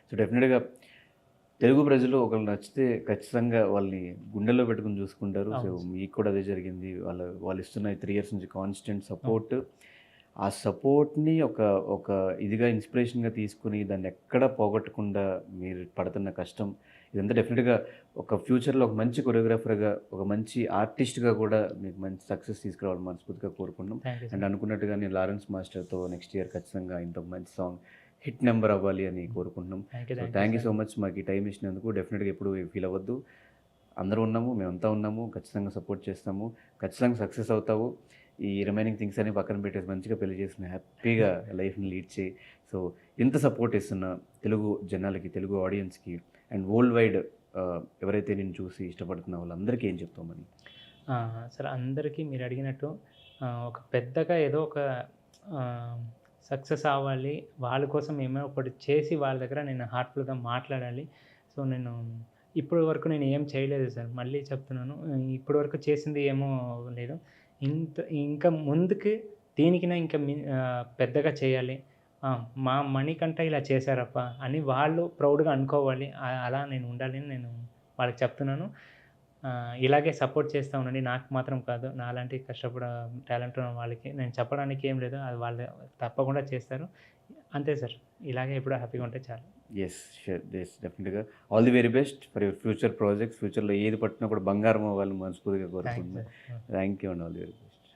సో డెఫినెట్గా తెలుగు ప్రజలు ఒకళ్ళు నచ్చితే ఖచ్చితంగా వాళ్ళని గుండెల్లో పెట్టుకుని చూసుకుంటారు. సో మీకు కూడా అదే జరిగింది. వాళ్ళు ఇస్తున్న 3 ఇయర్స్ నుంచి కాన్స్టెంట్ సపోర్ట్, ఆ సపోర్ట్ని ఒక ఇదిగా ఇన్స్పిరేషన్గా తీసుకుని దాన్ని ఎక్కడ పోగొట్టకుండా మీరు పడుతున్న కష్టం, ఇదంతా డెఫినెట్గా ఒక ఫ్యూచర్లో ఒక మంచి కొరియోగ్రాఫర్గా, ఒక మంచి ఆర్టిస్ట్గా కూడా మీకు మంచి సక్సెస్ తీసుకురావాలని మనస్ఫూర్తిగా కోరుకున్నాం. అండ్ అనుకున్నట్టుగానే లారెన్స్ మాస్టర్తో నెక్స్ట్ ఇయర్ ఖచ్చితంగా ఇంత మంచి సాంగ్ హిట్ నెంబర్ అవ్వాలి అని కోరుకుంటున్నాం. థ్యాంక్ యూ సో మచ్ మాకు ఈ టైం ఇచ్చినందుకు. డెఫినెట్గా ఎప్పుడు ఫీల్ అవ్వద్దు, అందరూ ఉన్నాము, మేమంతా ఉన్నాము, ఖచ్చితంగా సపోర్ట్ చేస్తాము, ఖచ్చితంగా సక్సెస్ అవుతావు. ఈ రిమైనింగ్ థింగ్స్ అని పక్కన పెట్టేసి మంచిగా పెళ్లి చేసుకుని హ్యాపీగా లైఫ్ని లీడ్ చేయి. సో ఇంత సపోర్ట్ ఇస్తున్న తెలుగు జనాలకి, తెలుగు ఆడియన్స్కి అండ్ వరల్డ్ వైడ్ ఎవరైతే నేను చూసి ఇష్టపడుతున్న వాళ్ళందరికీ ఏం చెప్తామని? సరే, అందరికీ మీరు అడిగినట్టు ఒక పెద్దగా ఏదో ఒక సక్సెస్ అవ్వాలి, వాళ్ళ కోసం ఏమో ఒకటి చేసి వాళ్ళ దగ్గర నేను హార్ట్ఫుల్గా మాట్లాడాలి. సో నేను ఇప్పటి వరకు నేను ఏం చేయలేదు సార్, మళ్ళీ చెప్తున్నాను. ఇప్పటి వరకు చేసింది ఏమో లేదు. ఇంకా ముందుకి దీనికైనా ఇంకా పెద్దగా చేయాలి. మా మణికంఠ ఇలా చేశారప్ప అని వాళ్ళు ప్రౌడ్గా అనుకోవాలి. అలా నేను ఉండాలని నేను వాళ్ళకి చెప్తున్నాను. ఇలాగే సపోర్ట్ చేస్తూ ఉండండి. నాకు మాత్రం కాదు, నాలాంటి కష్టపడ టాలెంట్ ఉన్న వాళ్ళకి నేను చెప్పడానికి ఏం లేదు, అది వాళ్ళు తప్పకుండా చేస్తారు. అంతే సార్, ఇలాగే ఎప్పుడు హ్యాపీగా ఉంటే చాలు. ఎస్ డెఫినెట్గా all the very best for your future projects. ఫ్యూచర్లో ఏది పట్టినా కూడా బంగారం అవ్వాలని మనస్ఫూర్తిగా కోరుకుంటున్నాను. Thank you and all the very best.